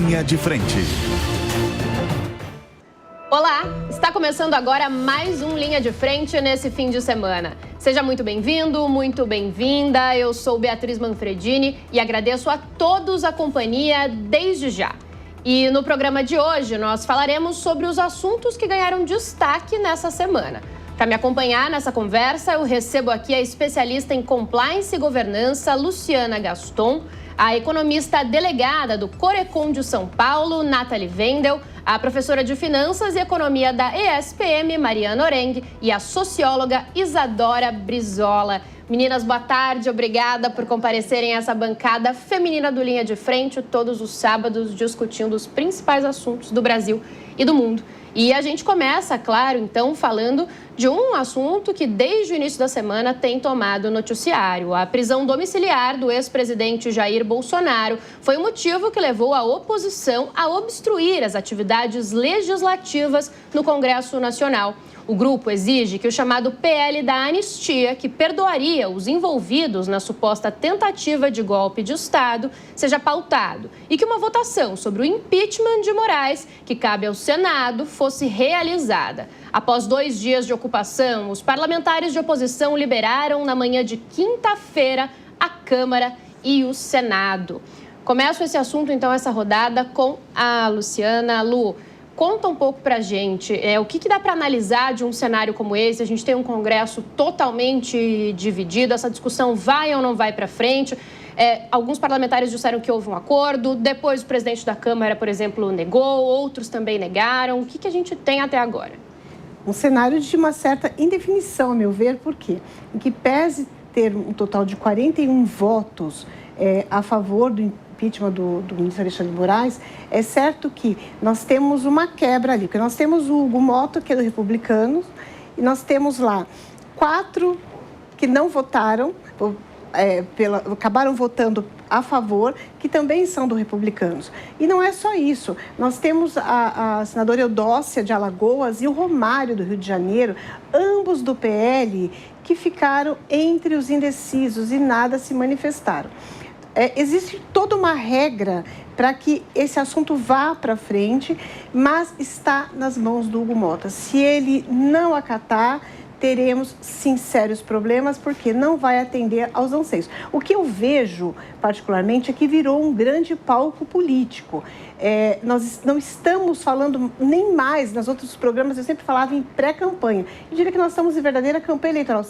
Linha de Frente. Olá, está começando agora mais um Linha de Frente nesse fim de semana. Seja muito bem-vindo, muito bem-vinda. Eu sou Beatriz Manfredini e agradeço a todos a companhia desde já. E no programa de hoje nós falaremos sobre os assuntos que ganharam destaque nessa semana. Para me acompanhar nessa conversa, eu recebo aqui a especialista em compliance e governança, Luciana Gaston, a economista delegada do Corecon de São Paulo, Nathalie Wendel, a professora de Finanças e Economia da ESPM, Mariana Oreng, e a socióloga Isadora Brizola. Meninas, boa tarde, obrigada por comparecerem a essa bancada feminina do Linha de Frente, todos os sábados discutindo os principais assuntos do Brasil e do mundo. E a gente começa, claro, então, falando de um assunto que desde o início da semana tem tomado noticiário. A prisão domiciliar do ex-presidente Jair Bolsonaro foi o motivo que levou a oposição a obstruir as atividades legislativas no Congresso Nacional. O grupo exige que o chamado PL da Anistia, que perdoaria os envolvidos na suposta tentativa de golpe de Estado, seja pautado e que uma votação sobre o impeachment de Moraes, que cabe ao Senado, fosse realizada. Após 2 dias de ocupação, os parlamentares de oposição liberaram na manhã de quinta-feira a Câmara e o Senado. Começo esse assunto, então, essa rodada com a Luciana. Lu, conta um pouco pra gente, o que dá para analisar de um cenário como esse? A gente tem um Congresso totalmente dividido, essa discussão vai ou não vai para frente? Alguns parlamentares disseram que houve um acordo, depois o presidente da Câmara, por exemplo, negou, outros também negaram. O que a gente tem até agora? Um cenário de uma certa indefinição, a meu ver, por quê? Em que pese ter um total de 41 votos a favor do impeachment do ministro Alexandre de Moraes, é certo que nós temos uma quebra ali, porque nós temos o Hugo Mota, que é do Republicanos, e nós temos lá 4 que não votaram, acabaram votando a favor, que também são do Republicanos. E não é só isso, nós temos a senadora Eudócia de Alagoas e o Romário do Rio de Janeiro, ambos do PL, que ficaram entre os indecisos e nada se manifestaram. Existe toda uma regra para que esse assunto vá para frente, mas está nas mãos do Hugo Mota. Se ele não acatar, teremos, sim, sérios problemas, porque não vai atender aos anseios. O que eu vejo, particularmente, é que virou um grande palco político. Nós não estamos falando nem mais, nos outros programas eu sempre falava em pré-campanha. Eu diria que nós estamos em verdadeira campanha eleitoral.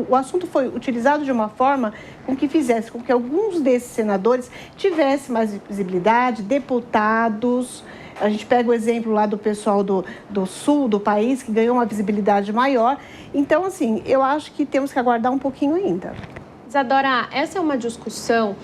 O assunto foi utilizado de uma forma com que fizesse com que alguns desses senadores tivessem mais visibilidade, deputados. A gente pega o exemplo lá do pessoal do sul do país, que ganhou uma visibilidade maior. Então, assim, eu acho que temos que aguardar um pouquinho ainda. Isadora, essa é uma discussão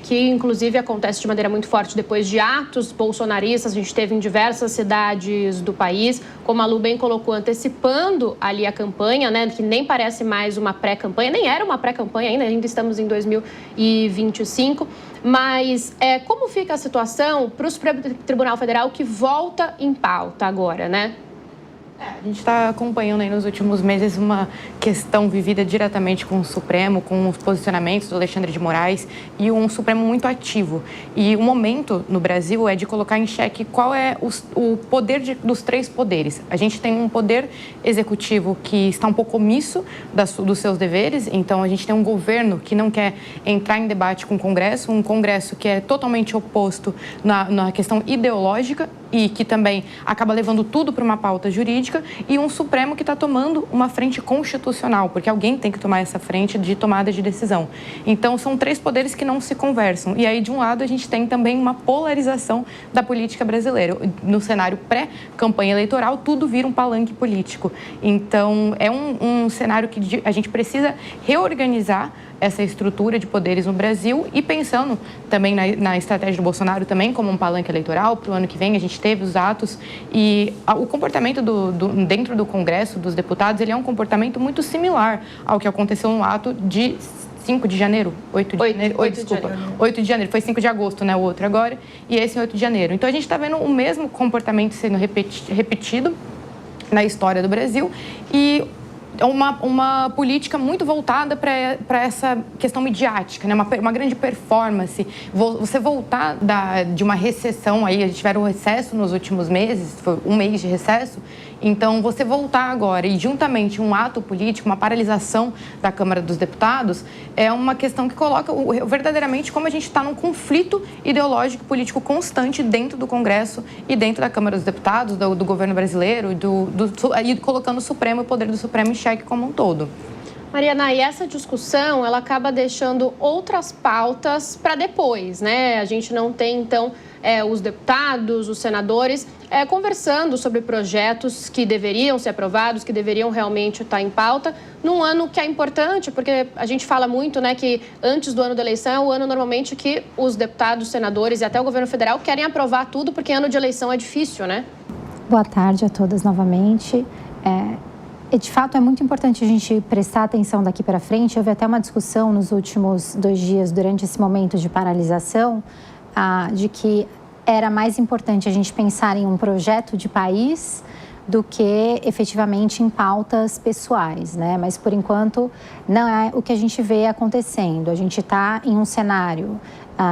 que, inclusive, acontece de maneira muito forte depois de atos bolsonaristas. A gente teve em diversas cidades do país, como a Lu bem colocou, antecipando ali a campanha, né, que nem parece mais uma pré-campanha, nem era uma pré-campanha ainda estamos em 2025. Mas como fica a situação para o Supremo Tribunal Federal, que volta em pauta agora, né? A gente está acompanhando aí nos últimos meses uma questão vivida diretamente com o Supremo, com os posicionamentos do Alexandre de Moraes e um Supremo muito ativo. E o momento no Brasil é de colocar em xeque qual é o poder dos 3 poderes. A gente tem um poder executivo que está um pouco omisso dos seus deveres, então a gente tem um governo que não quer entrar em debate com o Congresso, um Congresso que é totalmente oposto na questão ideológica e que também acaba levando tudo para uma pauta jurídica, e um Supremo que está tomando uma frente constitucional, porque alguém tem que tomar essa frente de tomada de decisão. Então, são 3 poderes que não se conversam. E aí, de um lado, a gente tem também uma polarização da política brasileira. No cenário pré-campanha eleitoral, tudo vira um palanque político. Então, é um cenário que a gente precisa reorganizar essa estrutura de poderes no Brasil e pensando também na estratégia do Bolsonaro também como um palanque eleitoral. Para o ano que vem a gente teve os atos e o comportamento dentro do Congresso, dos deputados, ele é um comportamento muito similar ao que aconteceu no ato de 5 de janeiro, 8 de janeiro, foi 5 de agosto, né, o outro agora, e esse é 8 de janeiro. Então a gente está vendo o mesmo comportamento sendo repetido na história do Brasil e uma política muito voltada para essa questão midiática, né? Uma grande performance. Você voltar de uma recessão, aí a gente tiveram um recesso nos últimos meses, foi um mês de recesso, então você voltar agora e juntamente um ato político, uma paralisação da Câmara dos Deputados, é uma questão que coloca verdadeiramente como a gente está num conflito ideológico e político constante dentro do Congresso e dentro da Câmara dos Deputados, do governo brasileiro, e colocando o Supremo, o poder do Supremo em xeque como um todo. Mariana, e essa discussão, ela acaba deixando outras pautas para depois, né? A gente não tem, então, os deputados, os senadores conversando sobre projetos que deveriam ser aprovados, que deveriam realmente estar em pauta, num ano que é importante, porque a gente fala muito, né, que antes do ano da eleição é o ano normalmente que os deputados, senadores e até o governo federal querem aprovar tudo, porque ano de eleição é difícil, né? Boa tarde a todas novamente. De fato, é muito importante a gente prestar atenção daqui para frente. Houve até uma discussão nos últimos 2 dias, durante esse momento de paralisação, de que era mais importante a gente pensar em um projeto de país do que efetivamente em pautas pessoais, né? Mas, por enquanto, não é o que a gente vê acontecendo. A gente está em um cenário,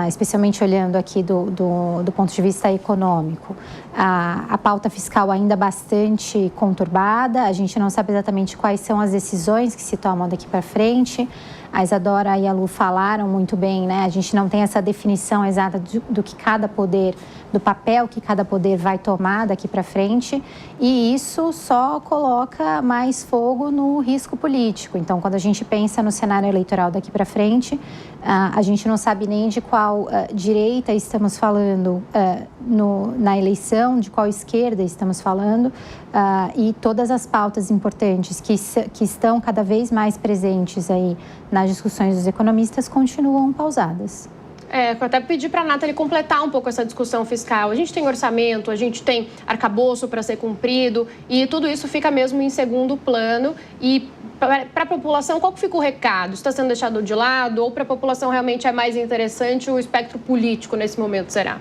especialmente olhando aqui do ponto de vista econômico, a pauta fiscal ainda bastante conturbada, a gente não sabe exatamente quais são as decisões que se tomam daqui para frente. A Isadora e a Lu falaram muito bem, né? A gente não tem essa definição exata do que cada poder, do papel que cada poder vai tomar daqui para frente, e isso só coloca mais fogo no risco político. Então, quando a gente pensa no cenário eleitoral daqui para frente, a gente não sabe nem de qual direita estamos falando na eleição, de qual esquerda estamos falando, e todas as pautas importantes que estão cada vez mais presentes aí nas discussões dos economistas continuam pausadas. Eu até pedi para a Nathalie completar um pouco essa discussão fiscal. A gente tem orçamento, a gente tem arcabouço para ser cumprido e tudo isso fica mesmo em segundo plano. E para a população, qual que fica o recado? Está sendo deixado de lado ou para a população realmente é mais interessante o espectro político nesse momento, será?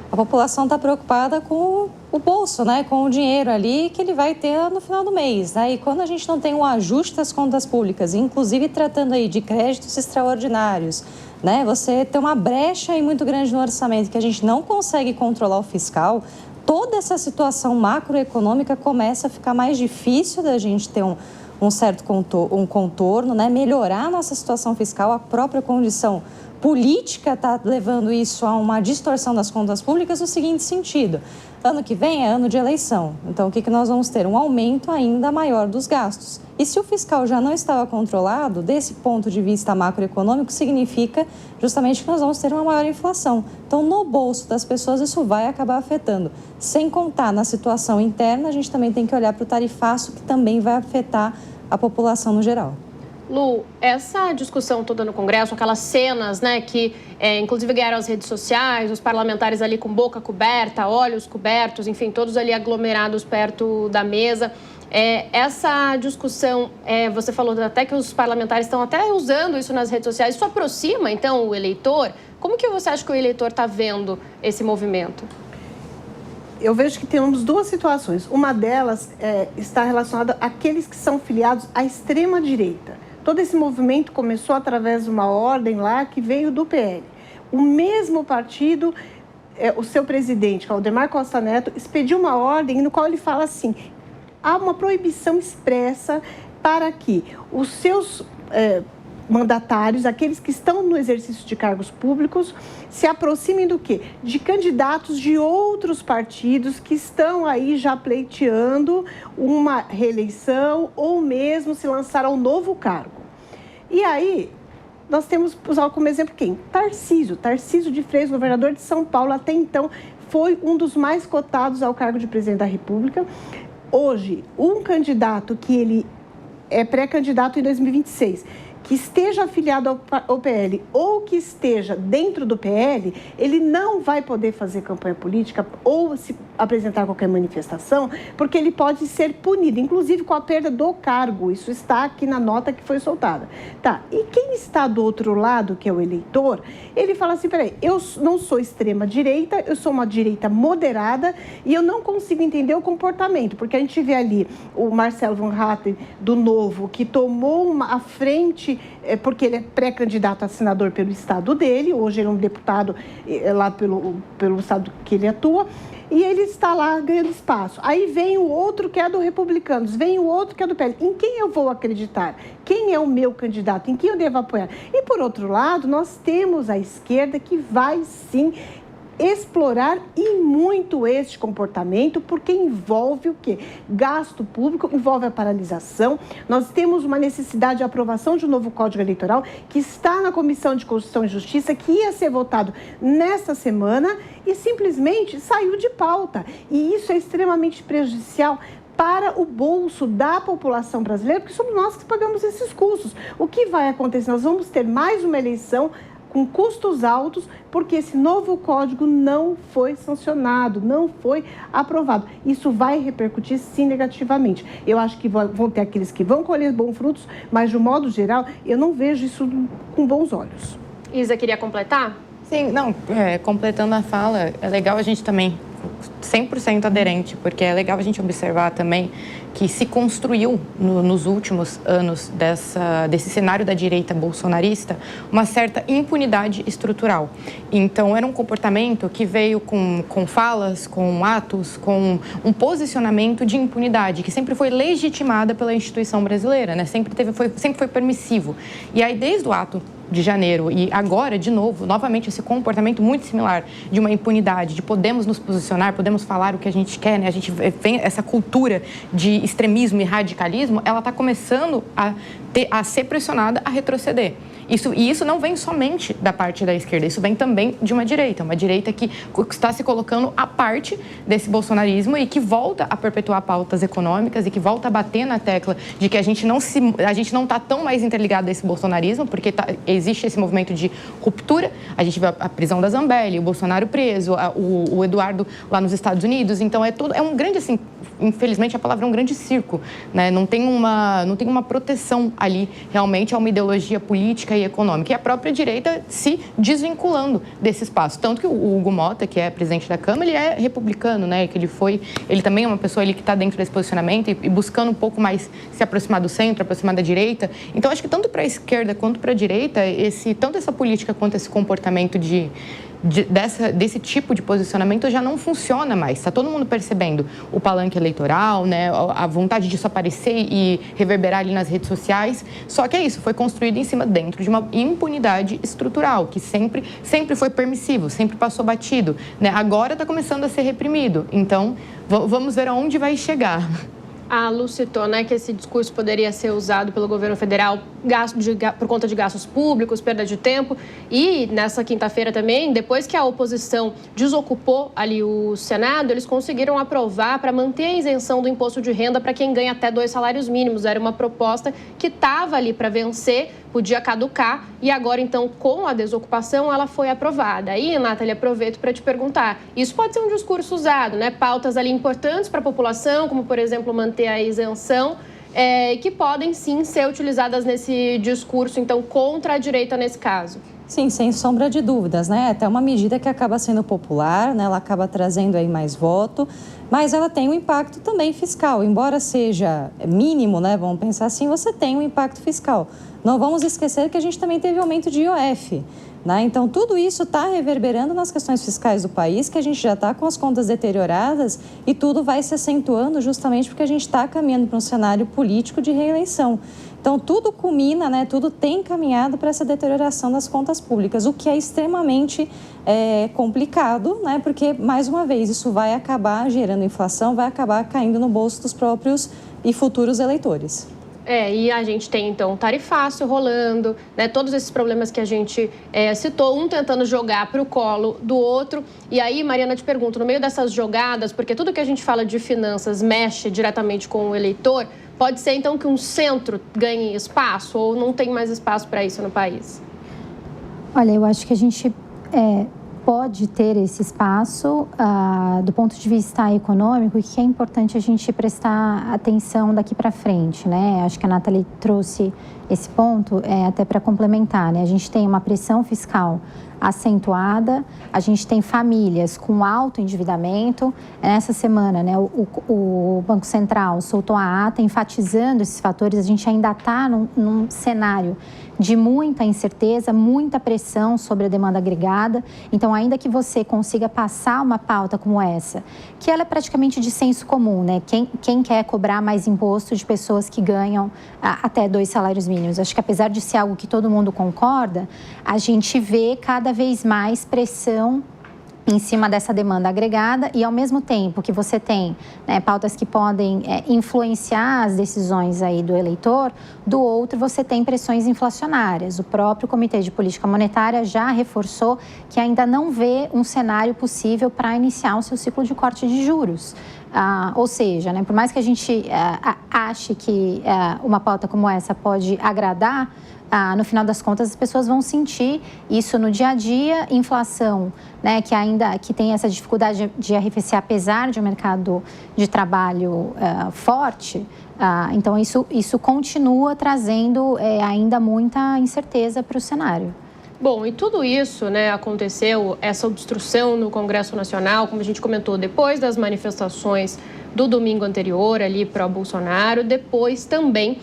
A população está preocupada com o bolso, né? Com o dinheiro ali que ele vai ter no final do mês, né? E quando a gente não tem um ajuste das contas públicas, inclusive tratando aí de créditos extraordinários, né? Você tem uma brecha aí muito grande no orçamento que a gente não consegue controlar o fiscal, toda essa situação macroeconômica começa a ficar mais difícil da gente ter um certo contorno, né? Melhorar a nossa situação fiscal, a própria condição política está levando isso a uma distorção das contas públicas no seguinte sentido: ano que vem é ano de eleição, então o que nós vamos ter? Um aumento ainda maior dos gastos. E se o fiscal já não estava controlado, desse ponto de vista macroeconômico, significa justamente que nós vamos ter uma maior inflação. Então, no bolso das pessoas, isso vai acabar afetando. Sem contar na situação interna, a gente também tem que olhar para o tarifaço, que também vai afetar a população no geral. Lu, essa discussão toda no Congresso, aquelas cenas, né, que inclusive ganharam as redes sociais, os parlamentares ali com boca coberta, olhos cobertos, enfim, todos ali aglomerados perto da mesa. Essa discussão, você falou até que os parlamentares estão até usando isso nas redes sociais, isso aproxima, então, o eleitor? Como que você acha que o eleitor está vendo esse movimento? Eu vejo que temos 2 situações. Uma delas está relacionada àqueles que são filiados à extrema-direita. Todo esse movimento começou através de uma ordem lá que veio do PL. O mesmo partido, o seu presidente, Aldemar Costa Neto, expediu uma ordem no qual ele fala assim: há uma proibição expressa para que os seus mandatários, aqueles que estão no exercício de cargos públicos, se aproximem do quê? De candidatos de outros partidos que estão aí já pleiteando uma reeleição ou mesmo se lançar a um novo cargo. E aí, nós temos que usar como exemplo quem? Tarcísio de Freitas, governador de São Paulo, até então foi um dos mais cotados ao cargo de presidente da República. Hoje, um candidato que ele é pré-candidato em 2026, que esteja afiliado ao PL ou que esteja dentro do PL, ele não vai poder fazer campanha política ou se apresentar qualquer manifestação, porque ele pode ser punido, inclusive com a perda do cargo. Isso está aqui na nota que foi soltada. Tá, e quem está do outro lado, que é o eleitor, ele fala assim, peraí, eu não sou extrema-direita, eu sou uma direita moderada e eu não consigo entender o comportamento, porque a gente vê ali o Marcelo Van Hatten, do Novo, que tomou a frente, porque ele é pré-candidato a senador pelo estado dele, hoje ele é um deputado lá pelo estado que ele atua, e ele está lá ganhando espaço. Aí vem o outro que é do Republicanos, vem o outro que é do PL. Em quem eu vou acreditar? Quem é o meu candidato? Em quem eu devo apoiar? E, por outro lado, nós temos a esquerda que vai, sim, explorar e muito este comportamento, porque envolve o quê? Gasto público, envolve a paralisação. Nós temos uma necessidade de aprovação de um novo Código Eleitoral que está na Comissão de Constituição e Justiça, que ia ser votado nesta semana e simplesmente saiu de pauta. E isso é extremamente prejudicial para o bolso da população brasileira, porque somos nós que pagamos esses custos. O que vai acontecer? Nós vamos ter mais uma eleição com custos altos, porque esse novo código não foi sancionado, não foi aprovado. Isso vai repercutir, sim, negativamente. Eu acho que vão ter aqueles que vão colher bons frutos, mas, de um modo geral, eu não vejo isso com bons olhos. Isa, queria completar? Sim, não, completando a fala, é legal a gente também 100% aderente, porque é legal a gente observar também que se construiu nos últimos anos desse cenário da direita bolsonarista uma certa impunidade estrutural. Então, era um comportamento que veio com falas, com atos, com um posicionamento de impunidade, que sempre foi legitimada pela instituição brasileira, né? Sempre foi permissivo. E aí, desde o ato de janeiro e agora, de novo, novamente esse comportamento muito similar de uma impunidade, de podemos nos posicionar, podemos falar o que a gente quer, né? A gente vem essa cultura de extremismo e radicalismo, ela está começando a ser pressionada a retroceder. Isso não vem somente da parte da esquerda, isso vem também de uma direita que está se colocando à parte desse bolsonarismo e que volta a perpetuar pautas econômicas e que volta a bater na tecla de que a gente não está tão mais interligado a esse bolsonarismo, porque existe esse movimento de ruptura. A gente vê a prisão da Zambelli, o Bolsonaro preso, o Eduardo lá nos Estados Unidos. Então, é um grande, assim, infelizmente a palavra é um grande circo, né? Não tem uma proteção ali, realmente, a uma ideologia política e econômica. E a própria direita se desvinculando desse espaço. Tanto que o Hugo Mota, que é presidente da Câmara, ele é republicano, né? Que ele também é uma pessoa ali que está dentro desse posicionamento e buscando um pouco mais se aproximar do centro, aproximar da direita. Então, acho que tanto para a esquerda quanto para a direita, tanto essa política quanto esse comportamento desse tipo de posicionamento já não funciona mais. Está todo mundo percebendo o palanque eleitoral, né? A vontade disso aparecer e reverberar ali nas redes sociais. Só que é isso, foi construído dentro de uma impunidade estrutural, que sempre foi permissivo, sempre passou batido, né? Agora está começando a ser reprimido. Então, vamos ver aonde vai chegar. A Lu citou, né, que esse discurso poderia ser usado pelo governo federal por conta de gastos públicos, perda de tempo. E nessa quinta-feira também, depois que a oposição desocupou ali o Senado, eles conseguiram aprovar para manter a isenção do imposto de renda para quem ganha até 2 salários mínimos. Era uma proposta que estava ali para vencer, podia caducar, e agora, então, com a desocupação, ela foi aprovada. Aí, Nathalie, aproveito para te perguntar, isso pode ser um discurso usado, né? Pautas ali importantes para a população, como, por exemplo, manter a isenção, que podem, sim, ser utilizadas nesse discurso, então, contra a direita nesse caso. Sim, sem sombra de dúvidas, né? Até uma medida que acaba sendo popular, né? Ela acaba trazendo aí mais voto, mas ela tem um impacto também fiscal. Embora seja mínimo, né? Vamos pensar assim, você tem um impacto fiscal. Não vamos esquecer que a gente também teve aumento de IOF, né? Então, tudo isso está reverberando nas questões fiscais do país, que a gente já está com as contas deterioradas e tudo vai se acentuando justamente porque a gente está caminhando para um cenário político de reeleição. Então, tudo culmina, né? Tudo tem caminhado para essa deterioração das contas públicas, o que é extremamente complicado, né? Porque, mais uma vez, isso vai acabar gerando inflação, vai acabar caindo no bolso dos próprios e futuros eleitores. E a gente tem, então, o tarifácio rolando, né? Todos esses problemas que a gente citou, um tentando jogar para o colo do outro. E aí, Mariana, te pergunto, no meio dessas jogadas, porque tudo que a gente fala de finanças mexe diretamente com o eleitor, pode ser, então, que um centro ganhe espaço ou não tem mais espaço para isso no país? Olha, eu acho que a gente pode ter esse espaço do ponto de vista econômico, que é importante a gente prestar atenção daqui para frente, né? Acho que a Nathalie trouxe esse ponto até para complementar, né? A gente tem uma pressão fiscal acentuada, a gente tem famílias com alto endividamento. Essa semana, né, o Banco Central soltou a ata enfatizando esses fatores. A gente ainda está num cenário de muita incerteza, muita pressão sobre a demanda agregada. Então, ainda que você consiga passar uma pauta como essa, que ela é praticamente de senso comum, né? Quem quer cobrar mais imposto de pessoas que ganham até 2 salários mínimos? Acho que apesar de ser algo que todo mundo concorda, a gente vê cada vez mais pressão em cima dessa demanda agregada e, ao mesmo tempo que você tem, né, pautas que podem influenciar as decisões aí do eleitor, do outro você tem pressões inflacionárias. O próprio Comitê de Política Monetária já reforçou que ainda não vê um cenário possível para iniciar o seu ciclo de corte de juros. Ou seja, né, por mais que a gente ache que uma pauta como essa pode agradar, no final das contas, as pessoas vão sentir isso no dia a dia, inflação, né, que tem essa dificuldade de arrefecer, apesar de um mercado de trabalho forte. Então, isso continua trazendo ainda muita incerteza para o cenário. Bom, e tudo isso, né, aconteceu, essa obstrução no Congresso Nacional, como a gente comentou, depois das manifestações do domingo anterior ali para o Bolsonaro, depois também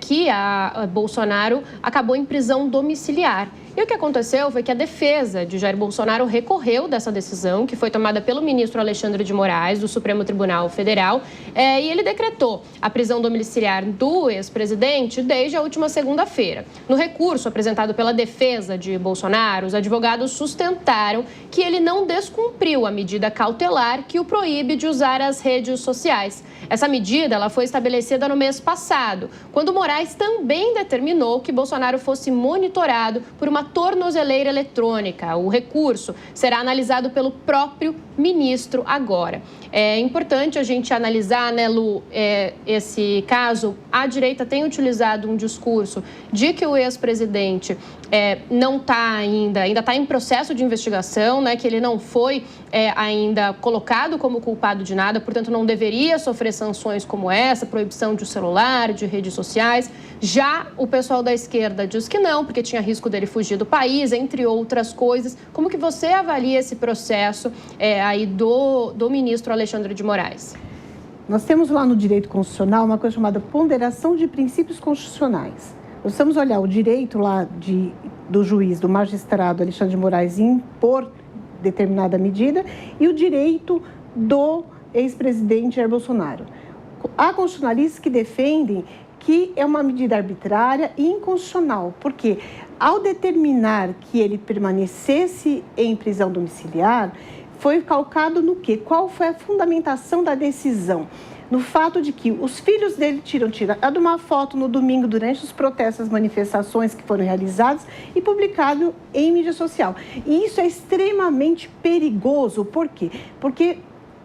que a Bolsonaro acabou em prisão domiciliar. E o que aconteceu foi que a defesa de Jair Bolsonaro recorreu dessa decisão, que foi tomada pelo ministro Alexandre de Moraes, do Supremo Tribunal Federal, e ele decretou a prisão domiciliar do ex-presidente desde a última segunda-feira. No recurso apresentado pela defesa de Bolsonaro, os advogados sustentaram que ele não descumpriu a medida cautelar que o proíbe de usar as redes sociais. Essa medida ela foi estabelecida no mês passado, quando Moraes também determinou que Bolsonaro fosse monitorado por uma tornozeleira eletrônica. O recurso será analisado pelo próprio ministro agora. É importante a gente analisar, né, Lu, esse caso. A direita tem utilizado um discurso de que o ex-presidente não está ainda está em processo de investigação, né, que ele não foi ainda colocado como culpado de nada, portanto não deveria sofrer sanções como essa, proibição de celular, de redes sociais. Já o pessoal da esquerda diz que não, porque tinha risco dele fugir do país, entre outras coisas. Como que você avalia esse processo aí do ministro Alexandre de Moraes? Nós temos lá no direito constitucional uma coisa chamada ponderação de princípios constitucionais. Nós vamos olhar o direito lá do juiz, do magistrado Alexandre de Moraes em impor determinada medida e o direito do ex-presidente Jair Bolsonaro. Há constitucionalistas que defendem que é uma medida arbitrária e inconstitucional, porque ao determinar que ele permanecesse em prisão domiciliar, foi calcado no quê? Qual foi a fundamentação da decisão? No fato de que os filhos dele tiram uma foto no domingo durante os protestos, as manifestações que foram realizadas e publicado em mídia social. E isso é extremamente perigoso. Por quê? Porque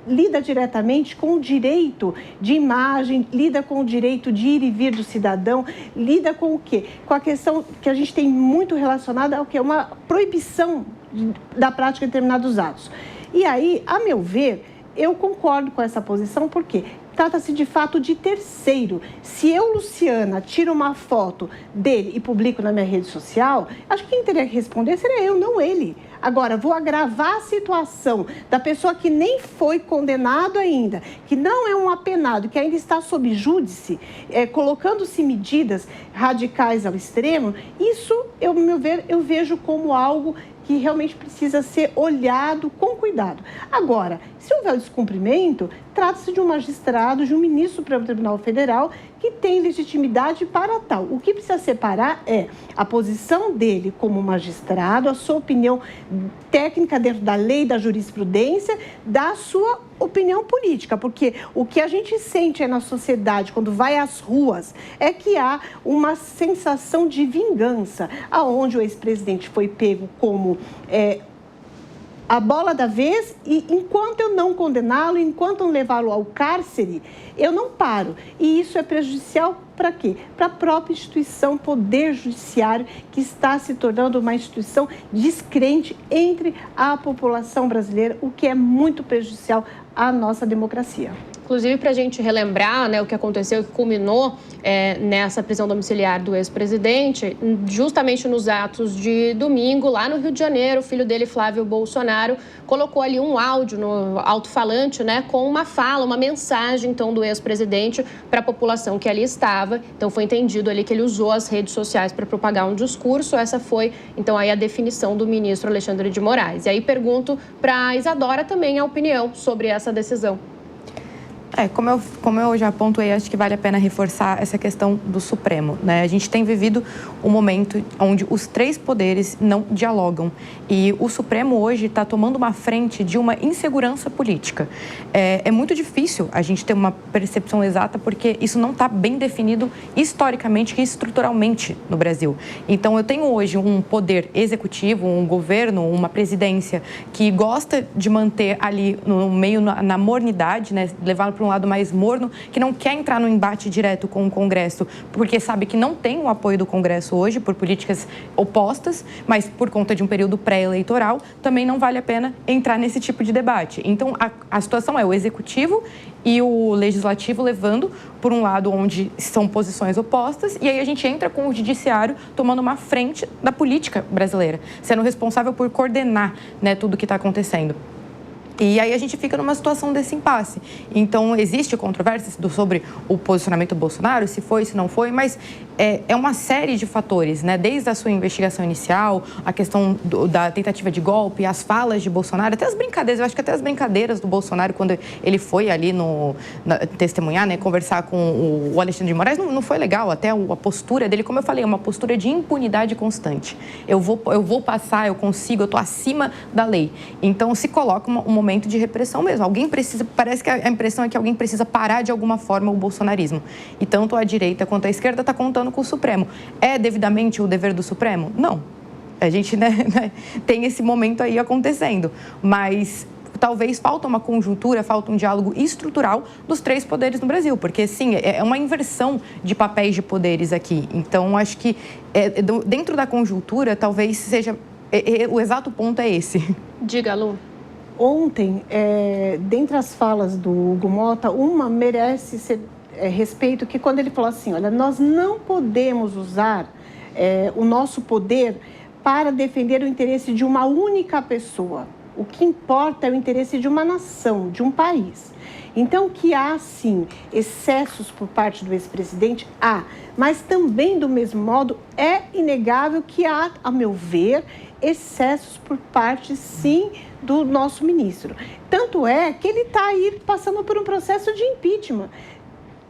lida diretamente com o direito de imagem, lida com o direito de ir e vir do cidadão, lida com o quê? Com a questão que a gente tem muito relacionada ao que é uma proibição da prática de determinados atos. E aí, a meu ver, eu concordo com essa posição, porque trata-se de fato de terceiro. Se eu, Luciana, tiro uma foto dele e publico na minha rede social, acho que quem teria que responder seria eu, não ele. Agora, vou agravar a situação da pessoa que nem foi condenado ainda, que não é um apenado, que ainda está sob júdice, colocando-se medidas radicais ao extremo. Isso, ao meu ver, eu vejo como algo que realmente precisa ser olhado com cuidado. Agora, se houver o descumprimento, trata-se de um magistrado, de um ministro do Supremo Tribunal Federal que tem legitimidade para tal. O que precisa separar é a posição dele como magistrado, a sua opinião técnica dentro da lei, da jurisprudência, da sua opinião política, porque o que a gente sente na sociedade quando vai às ruas é que há uma sensação de vingança, aonde o ex-presidente foi pego como a bola da vez e enquanto eu não condená-lo, enquanto não levá-lo ao cárcere, eu não paro. E isso é prejudicial para quê? Para a própria instituição, poder judiciário, que está se tornando uma instituição descrente entre a população brasileira, o que é muito prejudicial à nossa democracia. Inclusive, para a gente relembrar, né, o que aconteceu e que culminou nessa prisão domiciliar do ex-presidente, justamente nos atos de domingo, lá no Rio de Janeiro, o filho dele, Flávio Bolsonaro, colocou ali um áudio no alto-falante, né, com uma fala, uma mensagem, então, do ex-presidente para a população que ali estava. Então, foi entendido ali que ele usou as redes sociais para propagar um discurso. Essa foi, então, aí a definição do ministro Alexandre de Moraes. E aí pergunto para a Isadora também a opinião sobre essa decisão. Como eu já pontuei, acho que vale a pena reforçar essa questão do Supremo, né? A gente tem vivido um momento onde os três poderes não dialogam e o Supremo hoje está tomando uma frente de uma insegurança política. É muito difícil a gente ter uma percepção exata porque isso não está bem definido historicamente e estruturalmente no Brasil. Então, eu tenho hoje um poder executivo, um governo, uma presidência que gosta de manter ali no meio, na mornidade, né? Levar para um lado mais morno, que não quer entrar no embate direto com o Congresso, porque sabe que não tem o apoio do Congresso hoje por políticas opostas, mas por conta de um período pré-eleitoral, também não vale a pena entrar nesse tipo de debate. Então, a situação é o Executivo e o Legislativo levando por um lado onde são posições opostas, e aí a gente entra com o Judiciário tomando uma frente da política brasileira, sendo responsável por coordenar, né, tudo o que está acontecendo. E aí a gente fica numa situação desse impasse. Então, existe controvérsia sobre o posicionamento do Bolsonaro, se foi, se não foi, mas é uma série de fatores, né? Desde a sua investigação inicial, a questão da tentativa de golpe, as falas de Bolsonaro, até as brincadeiras, eu acho que até as brincadeiras do Bolsonaro, quando ele foi ali testemunhar, né, conversar com o Alexandre de Moraes, não foi legal, até a postura dele, como eu falei, é uma postura de impunidade constante. Eu vou passar, eu consigo, eu estou acima da lei. Então, se coloca um momento de repressão mesmo. Alguém precisa, parece que a impressão é que alguém precisa parar de alguma forma o bolsonarismo. E tanto a direita quanto a esquerda está contando com o Supremo. É devidamente o dever do Supremo? Não. A gente, né, tem esse momento aí acontecendo. Mas talvez falta uma conjuntura, falta um diálogo estrutural dos três poderes no Brasil. Porque, sim, é uma inversão de papéis de poderes aqui. Então, acho que dentro da conjuntura, talvez seja... o exato ponto é esse. Diga, Lu. Ontem, dentre as falas do Hugo Mota, uma merece ser respeito, que quando ele falou assim, olha, nós não podemos usar o nosso poder para defender o interesse de uma única pessoa. O que importa é o interesse de uma nação, de um país. Então, que há, sim, excessos por parte do ex-presidente, mas também, do mesmo modo, é inegável que há, a meu ver, excessos por parte, sim, do nosso ministro. Tanto é que ele está aí passando por um processo de impeachment.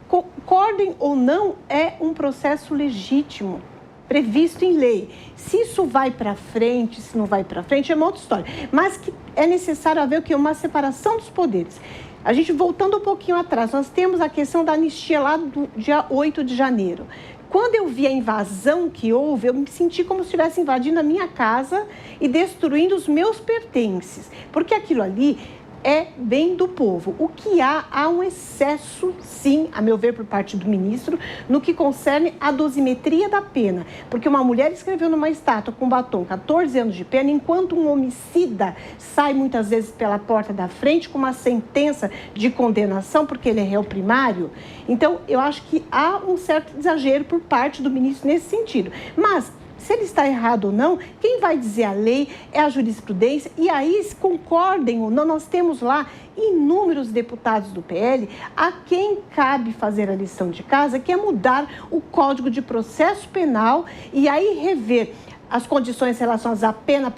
Concordem ou não, é um processo legítimo, previsto em lei. Se isso vai para frente, se não vai para frente, é uma outra história. Mas que é necessário haver o quê? Uma separação dos poderes. A gente, voltando um pouquinho atrás, nós temos a questão da anistia lá do dia 8 de janeiro. Quando eu vi a invasão que houve, eu me senti como se estivesse invadindo a minha casa e destruindo os meus pertences. Porque aquilo ali é bem do povo. O que há um excesso, sim, a meu ver, por parte do ministro, no que concerne a dosimetria da pena. Porque uma mulher escreveu numa estátua com batom 14 anos de pena, enquanto um homicida sai muitas vezes pela porta da frente com uma sentença de condenação, porque ele é réu primário. Então, eu acho que há um certo exagero por parte do ministro nesse sentido. Mas se ele está errado ou não, quem vai dizer a lei é a jurisprudência. E aí, se concordem ou não, nós temos lá inúmeros deputados do PL a quem cabe fazer a lição de casa, que é mudar o Código de Processo Penal e aí rever as condições relacionadas à pena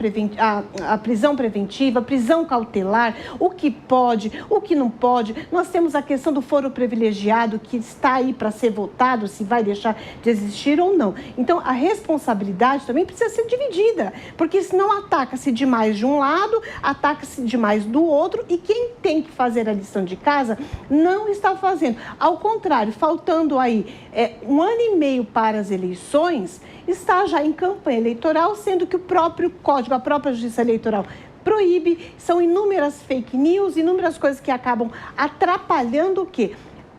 à prisão preventiva, prisão cautelar, o que pode, o que não pode. Nós temos a questão do foro privilegiado, que está aí para ser votado, se vai deixar de existir ou não. Então, a responsabilidade também precisa ser dividida, porque senão ataca-se demais de um lado, ataca-se demais do outro, e quem tem que fazer a lição de casa não está fazendo. Ao contrário, faltando aí 1 ano e meio para as eleições, está já em campanha eleitoral, sendo que o próprio Código, a própria Justiça Eleitoral proíbe. São inúmeras fake news, inúmeras coisas que acabam atrapalhando o quê?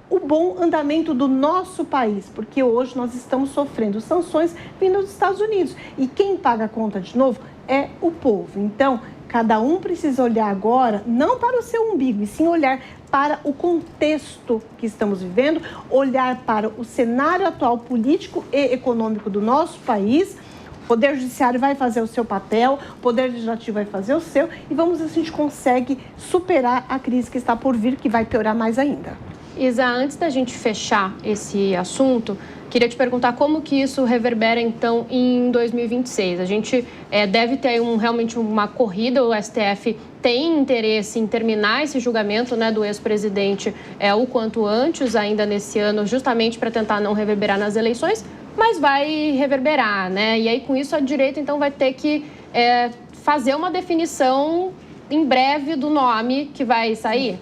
O bom andamento do nosso país, porque hoje nós estamos sofrendo sanções vindo dos Estados Unidos. E quem paga a conta de novo é o povo. Então, cada um precisa olhar agora, não para o seu umbigo, e sim olhar para o contexto que estamos vivendo, olhar para o cenário atual político e econômico do nosso país. O Poder Judiciário vai fazer o seu papel, o Poder Legislativo vai fazer o seu, e vamos ver se a gente consegue superar a crise que está por vir, que vai piorar mais ainda. Isa, antes da gente fechar esse assunto, queria te perguntar como que isso reverbera, então, em 2026. A gente deve ter realmente uma corrida, o STF tem interesse em terminar esse julgamento, né, do ex-presidente o quanto antes, ainda nesse ano, justamente para tentar não reverberar nas eleições, mas vai reverberar, né? E aí, com isso, a direita, então, vai ter que fazer uma definição em breve do nome que vai sair?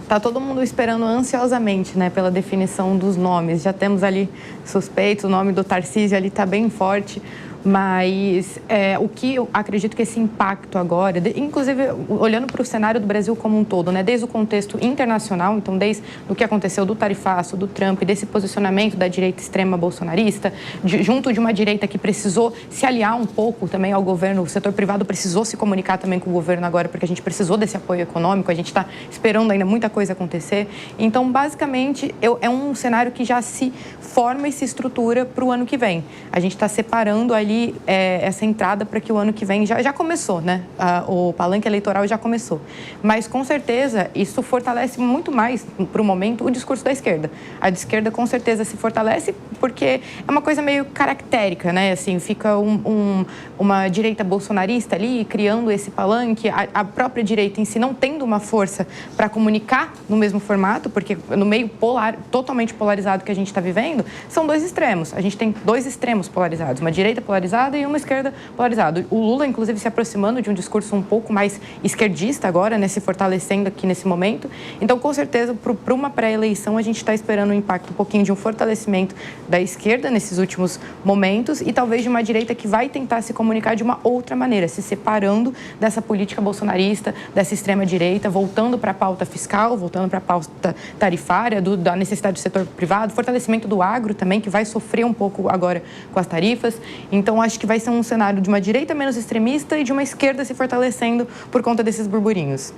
Tá todo mundo esperando ansiosamente, né, pela definição dos nomes. Já temos ali suspeitos, o nome do Tarcísio ali está bem forte, mas o que eu acredito que esse impacto agora, inclusive olhando para o cenário do Brasil como um todo, né, desde o contexto internacional, então desde o que aconteceu do tarifaço, do Trump, desse posicionamento da direita extrema bolsonarista, junto de uma direita que precisou se aliar um pouco também ao governo, o setor privado precisou se comunicar também com o governo agora, porque a gente precisou desse apoio econômico, a gente está esperando ainda muita coisa acontecer. Então, basicamente, é um cenário que já se forma e se estrutura para o ano que vem. A gente está separando ali essa entrada para que o ano que vem já começou, né? O palanque eleitoral já começou. Mas, com certeza, isso fortalece muito mais, para o momento, o discurso da esquerda. A de esquerda, com certeza, se fortalece porque é uma coisa meio caractérica, né? Assim, fica uma direita bolsonarista ali, criando esse palanque, a própria direita em si não tendo uma força para comunicar no mesmo formato, porque no meio totalmente polarizado que a gente está vivendo, são dois extremos. A gente tem dois extremos polarizados, uma direita polarizada e uma esquerda polarizada. O Lula, inclusive, se aproximando de um discurso um pouco mais esquerdista agora, né, se fortalecendo aqui nesse momento. Então, com certeza, para uma pré-eleição, a gente está esperando um impacto, um pouquinho de um fortalecimento da esquerda nesses últimos momentos e talvez de uma direita que vai tentar se comunicar de uma outra maneira, se separando dessa política bolsonarista, dessa extrema-direita, voltando para a pauta fiscal, voltando para a pauta tarifária, da necessidade do setor privado, fortalecimento do agro também, que vai sofrer um pouco agora com as tarifas. Então, acho que vai ser um cenário de uma direita menos extremista e de uma esquerda se fortalecendo por conta desses burburinhos.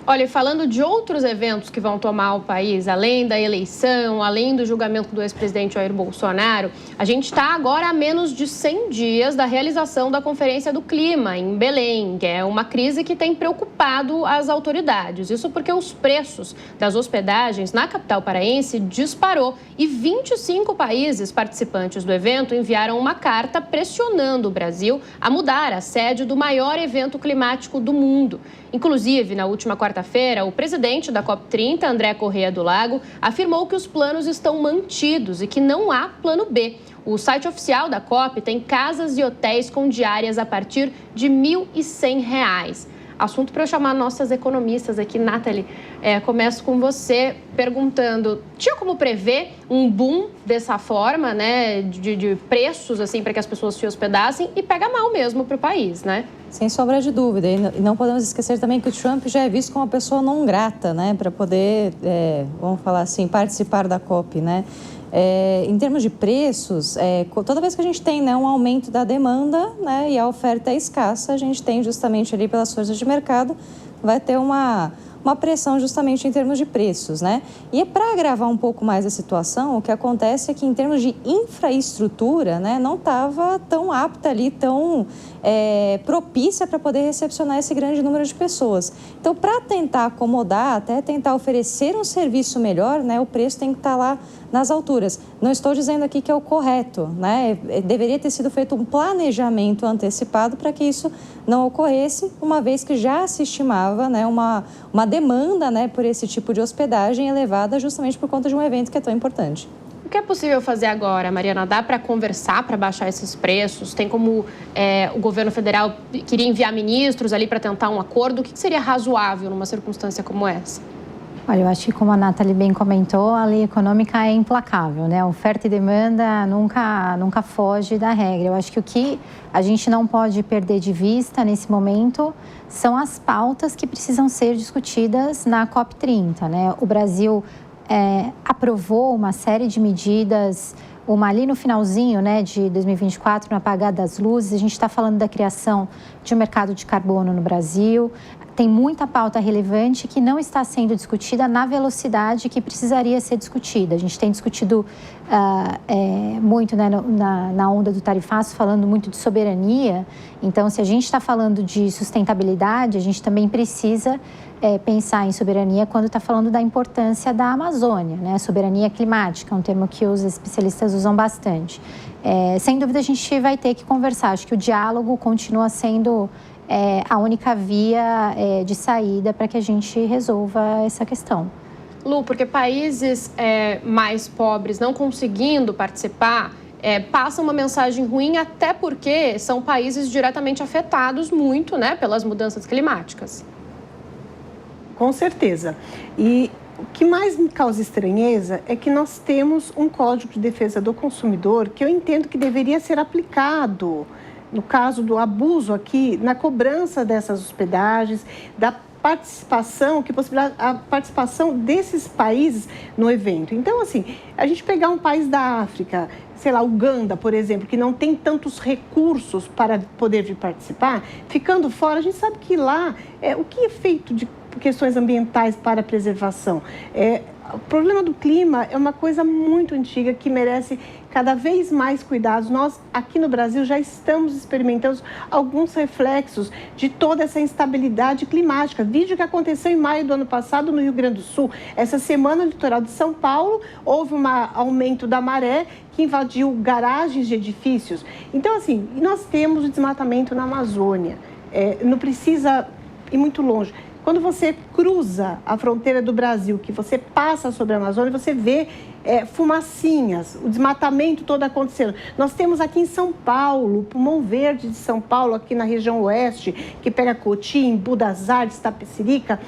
Olha, falando de outros eventos que vão tomar o país, além da eleição, além do julgamento do ex-presidente Jair Bolsonaro, a gente está agora a menos de 100 dias da realização da Conferência do Clima em Belém, que é uma crise que tem preocupado as autoridades. Isso porque os preços das hospedagens na capital paraense disparou e 25 países participantes do evento enviaram uma carta pressionando o Brasil a mudar a sede do maior evento climático do mundo. Inclusive, na última quarta-feira, o presidente da COP30, André Corrêa do Lago, afirmou que os planos estão mantidos e que não há plano B. O site oficial da COP tem casas e hotéis com diárias a partir de R$ 1.100. Assunto para eu chamar nossas economistas aqui. Nathalie, começo com você perguntando, tinha como prever um boom dessa forma, né, de preços, assim, para que as pessoas se hospedassem e pega mal mesmo para o país, né? Sem sombra de dúvida. E não podemos esquecer também que o Trump já é visto como uma pessoa não grata, né, para poder, vamos falar assim, participar da COP, né? Em termos de preços, toda vez que a gente tem, né, um aumento da demanda, né, e a oferta é escassa, a gente tem justamente ali pelas forças de mercado, vai ter uma pressão justamente em termos de preços, né? E para agravar um pouco mais a situação, o que acontece é que em termos de infraestrutura, né, não estava tão apta ali, tão propícia para poder recepcionar esse grande número de pessoas. Então, para tentar acomodar, até tentar oferecer um serviço melhor, né, o preço tem que estar lá nas alturas. Não estou dizendo aqui que é o correto, né? Deveria ter sido feito um planejamento antecipado para que isso não ocorresse, uma vez que já se estimava, né, uma demanda, né, por esse tipo de hospedagem elevada justamente por conta de um evento que é tão importante. O que é possível fazer agora, Mariana? Dá para conversar para baixar esses preços? Tem como o governo federal queria enviar ministros ali para tentar um acordo? O que seria razoável numa circunstância como essa? Olha, eu acho que como a Nathalie bem comentou, a lei econômica é implacável, né? Oferta e demanda nunca foge da regra. Eu acho que o que a gente não pode perder de vista nesse momento são as pautas que precisam ser discutidas na COP30, né? O Brasil aprovou uma série de medidas, uma ali no finalzinho, né, de 2024, no apagar das luzes. A gente está falando da criação de um mercado de carbono no Brasil. Tem muita pauta relevante que não está sendo discutida na velocidade que precisaria ser discutida. A gente tem discutido muito, né, na onda do tarifaço, falando muito de soberania. Então, se a gente está falando de sustentabilidade, a gente também precisa pensar em soberania quando está falando da importância da Amazônia, né? Soberania climática, um termo que os especialistas usam bastante. Sem dúvida, a gente vai ter que conversar. Acho que o diálogo continua sendo a única via de saída para que a gente resolva essa questão. Lu, porque países mais pobres não conseguindo participar, passam uma mensagem ruim, até porque são países diretamente afetados muito, né, pelas mudanças climáticas. Com certeza. E o que mais me causa estranheza é que nós temos um Código de Defesa do Consumidor que eu entendo que deveria ser aplicado no caso do abuso aqui, na cobrança dessas hospedagens, da participação, que possibilita a participação desses países no evento. Então, assim, a gente pegar um país da África, sei lá, Uganda, por exemplo, que não tem tantos recursos para poder vir participar, ficando fora, a gente sabe que lá, o que é feito de questões ambientais para a preservação? O problema do clima é uma coisa muito antiga que merece cada vez mais cuidados. Nós, aqui no Brasil, já estamos experimentando alguns reflexos de toda essa instabilidade climática. Vídeo que aconteceu em maio do ano passado no Rio Grande do Sul. Essa semana, no litoral de São Paulo, houve um aumento da maré que invadiu garagens de edifícios. Então, assim, nós temos o desmatamento na Amazônia. Não precisa ir muito longe. Quando você cruza a fronteira do Brasil, que você passa sobre a Amazônia, você vê fumacinhas, o desmatamento todo acontecendo. Nós temos aqui em São Paulo, o Pulmão Verde de São Paulo, aqui na região oeste, que pega Cotim, Budas Artes, Tapecerica,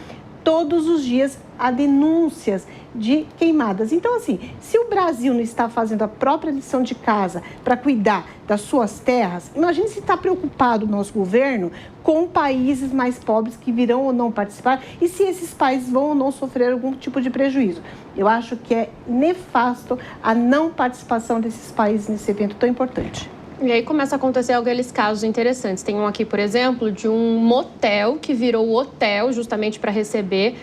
todos os dias há denúncias de queimadas. Então, assim, se o Brasil não está fazendo a própria lição de casa para cuidar das suas terras, imagine se está preocupado o nosso governo com países mais pobres que virão ou não participar e se esses países vão ou não sofrer algum tipo de prejuízo. Eu acho que é nefasto a não participação desses países nesse evento tão importante. E aí começa a acontecer aqueles casos interessantes. Tem um aqui, por exemplo, de um motel que virou hotel justamente para receber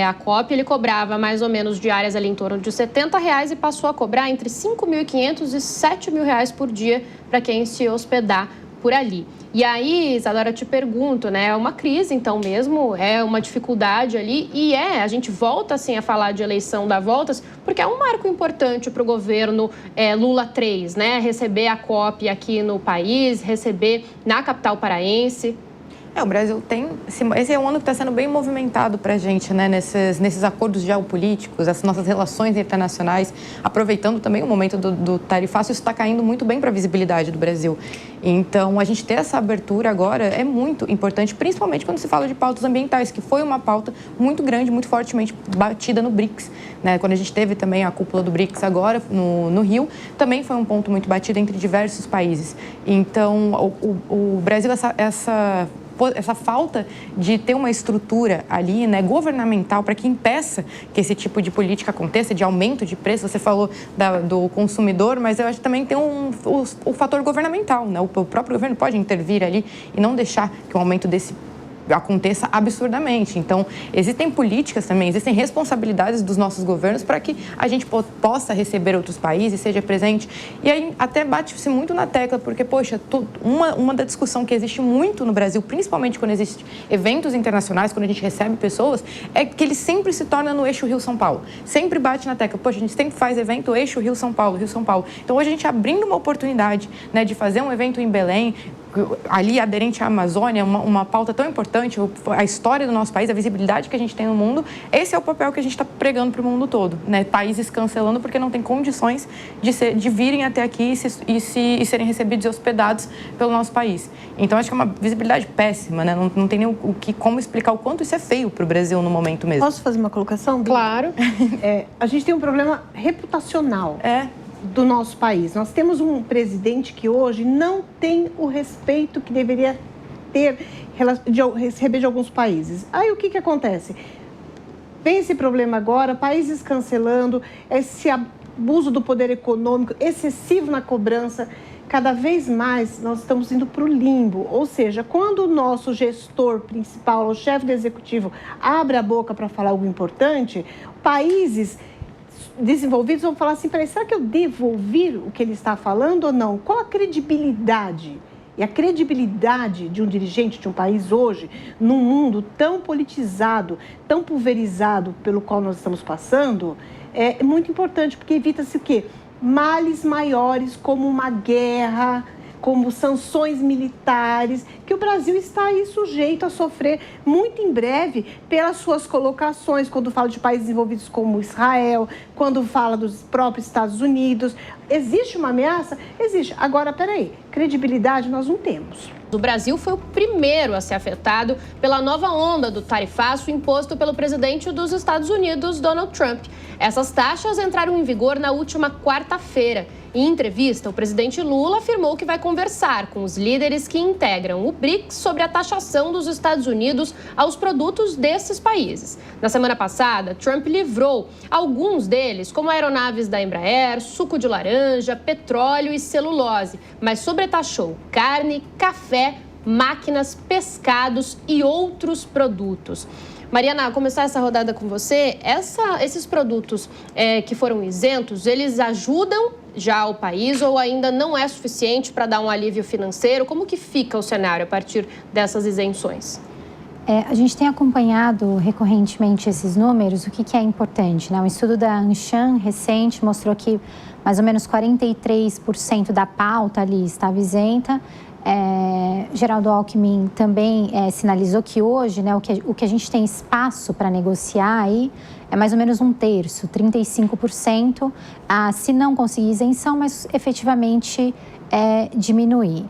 a COP. Ele cobrava mais ou menos diárias ali em torno de R$70 e passou a cobrar entre R$5.500 e R$7.000 por dia para quem se hospedar por ali. E aí, Isadora, eu te pergunto, né? É uma crise, então mesmo, é uma dificuldade ali e a gente volta assim a falar de eleição da Voltas, porque é um marco importante para o governo Lula 3, né? Receber a COP aqui no país, receber na capital paraense. O Brasil tem... Esse é um ano que está sendo bem movimentado para a gente, né? Nesses acordos geopolíticos, as nossas relações internacionais, aproveitando também o momento do tarifaço, isso está caindo muito bem para a visibilidade do Brasil. Então, a gente ter essa abertura agora é muito importante, principalmente quando se fala de pautas ambientais, que foi uma pauta muito grande, muito fortemente batida no BRICS, né? Quando a gente teve também a cúpula do BRICS agora, no Rio, também foi um ponto muito batido entre diversos países. Então, o Brasil, essa falta de ter uma estrutura ali, né, governamental para que impeça que esse tipo de política aconteça, de aumento de preço. Você falou do consumidor, mas eu acho que também tem o fator governamental, né? O próprio governo pode intervir ali e não deixar que o aumento desse aconteça absurdamente. Então, existem políticas também, existem responsabilidades dos nossos governos para que a gente possa receber outros países, seja presente. E aí até bate-se muito na tecla, porque, poxa, uma da discussão que existe muito no Brasil, principalmente quando existem eventos internacionais, quando a gente recebe pessoas, é que ele sempre se torna no eixo Rio-São Paulo. Sempre bate na tecla. Poxa, a gente sempre faz evento eixo Rio-São Paulo, Rio-São Paulo. Então, hoje a gente abrindo uma oportunidade, né, de fazer um evento em Belém, ali aderente à Amazônia, uma pauta tão importante, a história do nosso país, a visibilidade que a gente tem no mundo, esse é o papel que a gente está pregando para o mundo todo, né? Países cancelando porque não tem condições de virem até aqui e serem recebidos e hospedados pelo nosso país. Então, acho que é uma visibilidade péssima, né? Não tem nem como explicar o quanto isso é feio para o Brasil no momento mesmo. Posso fazer uma colocação? Claro. A gente tem um problema reputacional. Do nosso país. Nós temos um presidente que hoje não tem o respeito que deveria ter de receber de alguns países. Aí o que acontece? Vem esse problema agora, países cancelando, esse abuso do poder econômico, excessivo na cobrança. Cada vez mais nós estamos indo para o limbo. Ou seja, quando o nosso gestor principal, o chefe do executivo, abre a boca para falar algo importante, países desenvolvidos vão falar assim, peraí, será que eu devo ouvir o que ele está falando ou não? Qual a credibilidade? E a credibilidade de um dirigente de um país hoje, num mundo tão politizado, tão pulverizado pelo qual nós estamos passando, é muito importante, porque evita-se o quê? Males maiores como uma guerra, como sanções militares, que o Brasil está aí sujeito a sofrer muito em breve pelas suas colocações, quando fala de países envolvidos como Israel, quando fala dos próprios Estados Unidos. Existe uma ameaça? Existe. Agora, peraí, credibilidade nós não temos. O Brasil foi o primeiro a ser afetado pela nova onda do tarifaço imposto pelo presidente dos Estados Unidos, Donald Trump. Essas taxas entraram em vigor na última quarta-feira. Em entrevista, o presidente Lula afirmou que vai conversar com os líderes que integram o BRICS sobre a taxação dos Estados Unidos aos produtos desses países. Na semana passada, Trump livrou alguns deles, como aeronaves da Embraer, suco de laranja, petróleo e celulose, mas sobretaxou carne, café, máquinas, pescados e outros produtos. Mariana, começar essa rodada com você. Esses produtos que foram isentos, eles ajudam já o país ou ainda não é suficiente para dar um alívio financeiro? Como que fica o cenário a partir dessas isenções? A gente tem acompanhado recorrentemente esses números. O que é importante, né? Um estudo da Anshan recente mostrou que mais ou menos 43% da pauta ali estava isenta. Geraldo Alckmin também sinalizou que hoje, né, o que a gente tem espaço para negociar aí é mais ou menos um terço, 35%, se não conseguir isenção, mas efetivamente diminuir.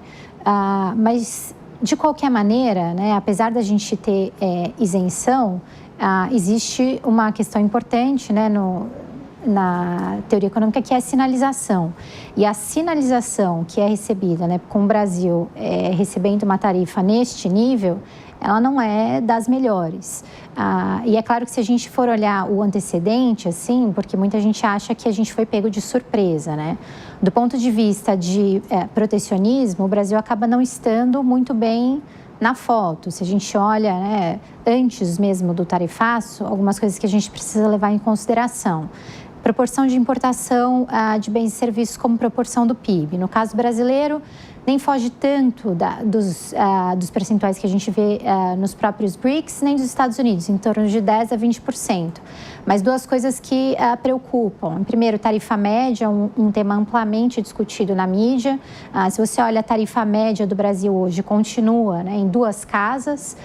Mas, de qualquer maneira, né, apesar da gente ter isenção, existe uma questão importante, né, na teoria econômica, que é a sinalização. E a sinalização que é recebida, né, com o Brasil recebendo uma tarifa neste nível, ela não é das melhores. E é claro que se a gente for olhar o antecedente, assim, porque muita gente acha que a gente foi pego de surpresa, né? Do ponto de vista de protecionismo, o Brasil acaba não estando muito bem na foto. Se a gente olha, né, antes mesmo do tarifaço, algumas coisas que a gente precisa levar em consideração. Proporção de importação de bens e serviços como proporção do PIB. No caso brasileiro, nem foge tanto dos percentuais que a gente vê nos próprios BRICS, nem dos Estados Unidos, em torno de 10% a 20%. Mas duas coisas que preocupam. Primeiro, tarifa média, um tema amplamente discutido na mídia. Se você olha a tarifa média do Brasil hoje, continua, né, em duas casas,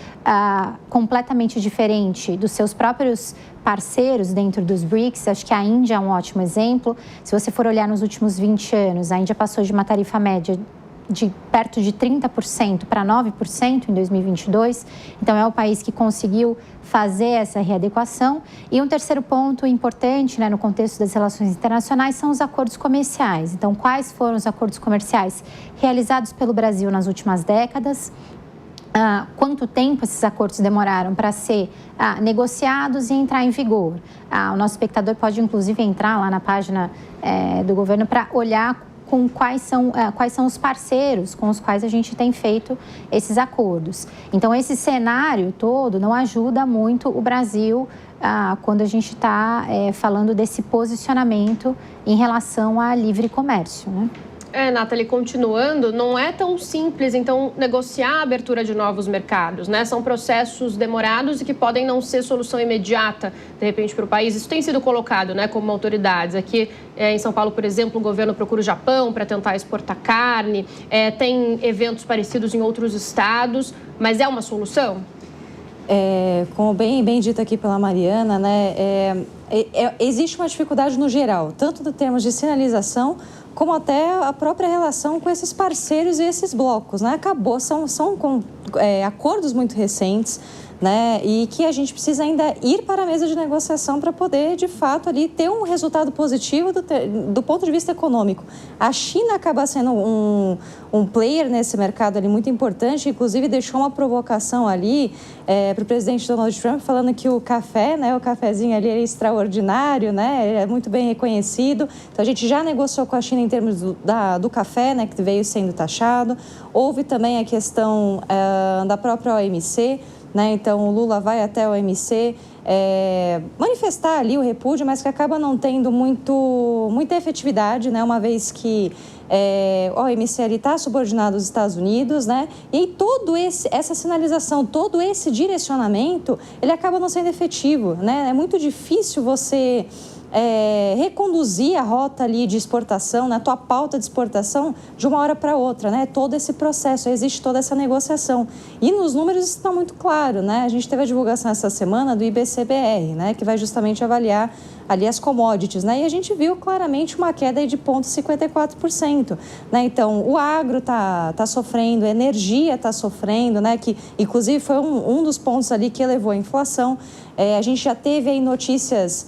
completamente diferente dos seus próprios parceiros dentro dos BRICS. Acho que a Índia é um ótimo exemplo. Se você for olhar nos últimos 20 anos, a Índia passou de uma tarifa média de perto de 30% para 9% em 2022. Então, é o país que conseguiu fazer essa readequação. E um terceiro ponto importante, né, no contexto das relações internacionais são os acordos comerciais. Então, quais foram os acordos comerciais realizados pelo Brasil nas últimas décadas? Quanto tempo esses acordos demoraram para ser negociados e entrar em vigor? O nosso espectador pode, inclusive, entrar lá na página do governo para olhar com quais são os parceiros com os quais a gente tem feito esses acordos. Então, esse cenário todo não ajuda muito o Brasil quando a gente está falando desse posicionamento em relação a livre comércio, né? Nathalie, continuando, não é tão simples, então, negociar a abertura de novos mercados, né? São processos demorados e que podem não ser solução imediata, de repente, para o país. Isso tem sido colocado, né, como autoridades. Aqui em São Paulo, por exemplo, o governo procura o Japão para tentar exportar carne, tem eventos parecidos em outros estados, mas é uma solução? Como bem dito aqui pela Mariana, né, existe uma dificuldade no geral, tanto em termos de sinalização, como até a própria relação com esses parceiros e esses blocos, né? São acordos muito recentes, né? E que a gente precisa ainda ir para a mesa de negociação para poder, de fato, ali ter um resultado positivo do ponto de vista econômico. A China acaba sendo um player nesse mercado ali muito importante, inclusive deixou uma provocação ali para o presidente Donald Trump, falando que o café, né, o cafezinho ali é extraordinário, né, é muito bem reconhecido. Então, a gente já negociou com a China em termos do café, né, que veio sendo taxado. Houve também a questão da própria OMC, né? Então, o Lula vai até a OMC manifestar ali o repúdio, mas que acaba não tendo muita efetividade, né? Uma vez que a OMC está subordinado aos Estados Unidos, né? E essa sinalização, todo esse direcionamento, ele acaba não sendo efetivo, né? É muito difícil você reconduzir a rota ali de exportação, na tua pauta de exportação de uma hora para outra, né? Todo esse processo, existe toda essa negociação. E nos números isso está muito claro, né? A gente teve a divulgação essa semana do IBCBR, né? Que vai justamente avaliar ali as commodities, né? E a gente viu claramente uma queda aí de 0,54%, né? Então, o agro tá sofrendo, a energia está sofrendo, né? Que, inclusive, foi um dos pontos ali que elevou a inflação. A gente já teve aí notícias,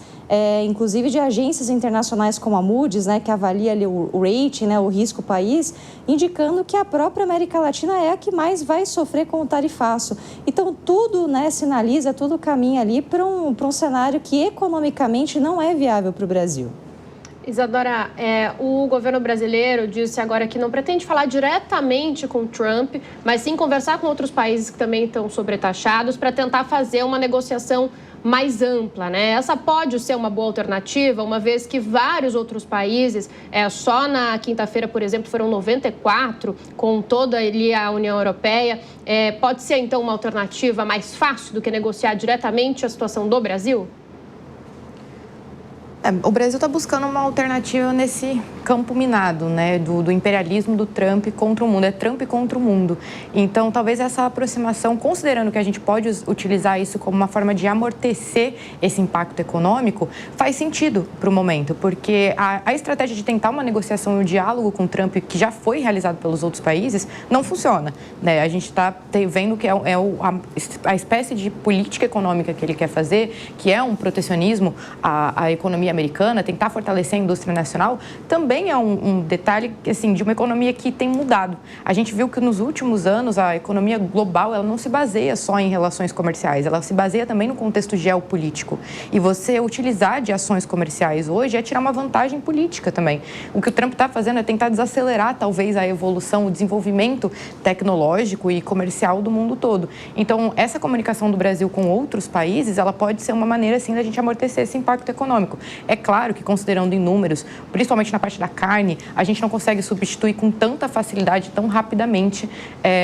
inclusive de agências internacionais como a Moody's, né, que avalia ali o rating, né, o risco país, indicando que a própria América Latina é a que mais vai sofrer com o tarifaço. Então, tudo, né, sinaliza, tudo caminha ali para um cenário que economicamente não é viável para o Brasil. Isadora, o governo brasileiro disse agora que não pretende falar diretamente com Trump, mas sim conversar com outros países que também estão sobretaxados para tentar fazer uma negociação mais ampla, né? Essa pode ser uma boa alternativa, uma vez que vários outros países, só na quinta-feira, por exemplo, foram 94, com toda ali a União Europeia. Pode ser, então, uma alternativa mais fácil do que negociar diretamente a situação do Brasil? O Brasil está buscando uma alternativa nesse campo minado, né, do imperialismo do Trump contra o mundo. É Trump contra o mundo. Então, talvez essa aproximação, considerando que a gente pode utilizar isso como uma forma de amortecer esse impacto econômico, faz sentido para o momento, porque a estratégia de tentar uma negociação e um diálogo com o Trump, que já foi realizado pelos outros países, não funciona, né? A gente está vendo que a espécie de política econômica que ele quer fazer, que é um protecionismo à economia americana, tentar fortalecer a indústria nacional, também é um detalhe assim, de uma economia que tem mudado. A gente viu que nos últimos anos a economia global ela não se baseia só em relações comerciais, ela se baseia também no contexto geopolítico. E você utilizar de ações comerciais hoje é tirar uma vantagem política também. O que o Trump está fazendo é tentar desacelerar talvez a evolução, o desenvolvimento tecnológico e comercial do mundo todo. Então, essa comunicação do Brasil com outros países, ela pode ser uma maneira assim da gente amortecer esse impacto econômico. É claro que, considerando em números, principalmente na parte da carne, a gente não consegue substituir com tanta facilidade, tão rapidamente,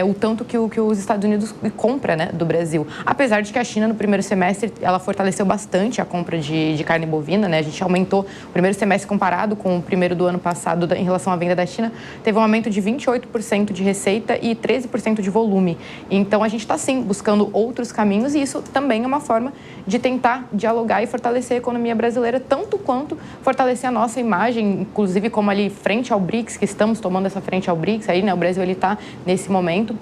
o tanto que os Estados Unidos compra, né, do Brasil. Apesar de que a China, no primeiro semestre, ela fortaleceu bastante a compra de carne bovina, né? A gente aumentou o primeiro semestre comparado com o primeiro do ano passado em relação à venda da China, teve um aumento de 28% de receita e 13% de volume. Então, a gente está, sim, buscando outros caminhos e isso também é uma forma de tentar dialogar e fortalecer a economia brasileira, tanto quanto fortalecer a nossa imagem, inclusive como ali frente ao BRICS, que estamos tomando essa frente ao BRICS, aí, né, o Brasil ele está nesse momento.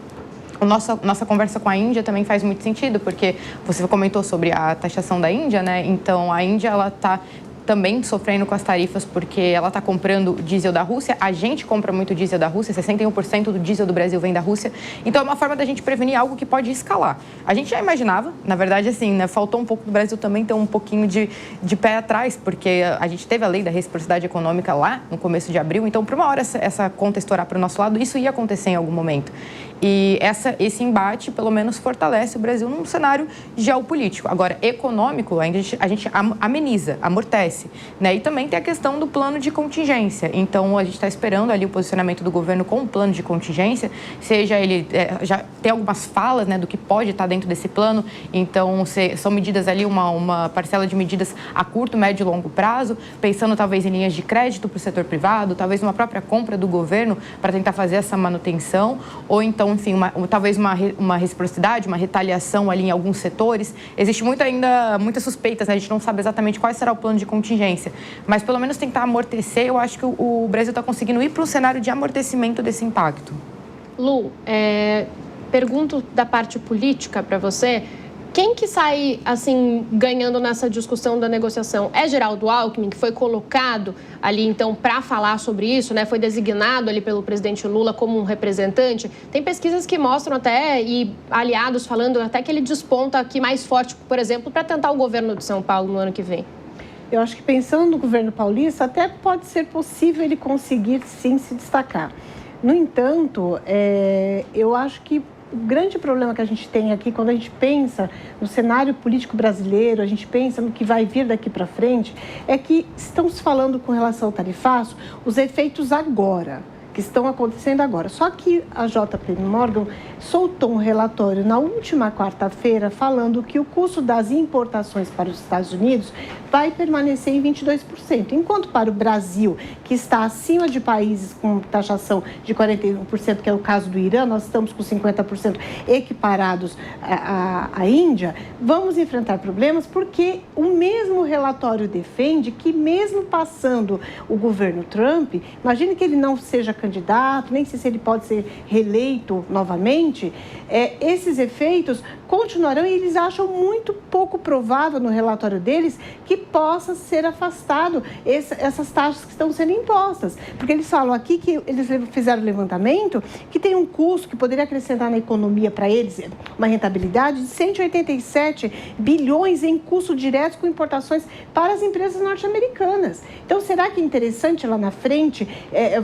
Nossa conversa com a Índia também faz muito sentido, porque você comentou sobre a taxação da Índia, né? Então, a Índia, ela está também sofrendo com as tarifas porque ela está comprando diesel da Rússia. A gente compra muito diesel da Rússia, 61% do diesel do Brasil vem da Rússia. Então, é uma forma da gente prevenir algo que pode escalar. A gente já imaginava, na verdade, assim, né, faltou um pouco do Brasil também ter um pouquinho de pé atrás, porque a gente teve a lei da reciprocidade econômica lá no começo de abril. Então, por uma hora essa conta estourar para o nosso lado, isso ia acontecer em algum momento. E esse embate, pelo menos, fortalece o Brasil num cenário geopolítico. Agora, econômico, a gente ameniza, amortece, né? E também tem a questão do plano de contingência. Então, a gente está esperando ali o posicionamento do governo com o plano de contingência, seja ele... já tem algumas falas, né, do que pode estar dentro desse plano. Então, são medidas ali, uma parcela de medidas a curto, médio e longo prazo, pensando talvez em linhas de crédito para o setor privado, talvez uma própria compra do governo para tentar fazer essa manutenção, ou então, enfim, talvez uma reciprocidade, uma retaliação ali em alguns setores. Existe ainda muitas suspeitas, né? A gente não sabe exatamente qual será o plano de contingência, mas pelo menos tentar amortecer. Eu acho que o Brasil está conseguindo ir para um cenário de amortecimento desse impacto. Lu, pergunto da parte política para você. Quem que sai, assim, ganhando nessa discussão da negociação? É Geraldo Alckmin, que foi colocado ali, então, para falar sobre isso, né? Foi designado ali pelo presidente Lula como um representante. Tem pesquisas que mostram até, e aliados falando até que ele desponta aqui mais forte, por exemplo, para tentar o governo de São Paulo no ano que vem. Eu acho que pensando no governo paulista, até pode ser possível ele conseguir, sim, se destacar. No entanto, eu acho que o grande problema que a gente tem aqui, quando a gente pensa no cenário político brasileiro, a gente pensa no que vai vir daqui para frente, é que estamos falando com relação ao tarifaço, os efeitos agora, que estão acontecendo agora. Só que a JP Morgan soltou um relatório na última quarta-feira falando que o custo das importações para os Estados Unidos vai permanecer em 22%, enquanto para o Brasil, que está acima de países com taxação de 41%, que é o caso do Irã, nós estamos com 50% equiparados à Índia, vamos enfrentar problemas porque o mesmo relatório defende que mesmo passando o governo Trump, imagine que ele não seja candidato, nem sei se ele pode ser reeleito novamente, esses efeitos continuarão e eles acham muito pouco provável no relatório deles que possa ser afastado essas taxas que estão sendo impostas. Porque eles falam aqui que eles fizeram o levantamento que tem um custo que poderia acrescentar na economia para eles uma rentabilidade de 187 bilhões em custo direto com importações para as empresas norte-americanas. Então, será que é interessante lá na frente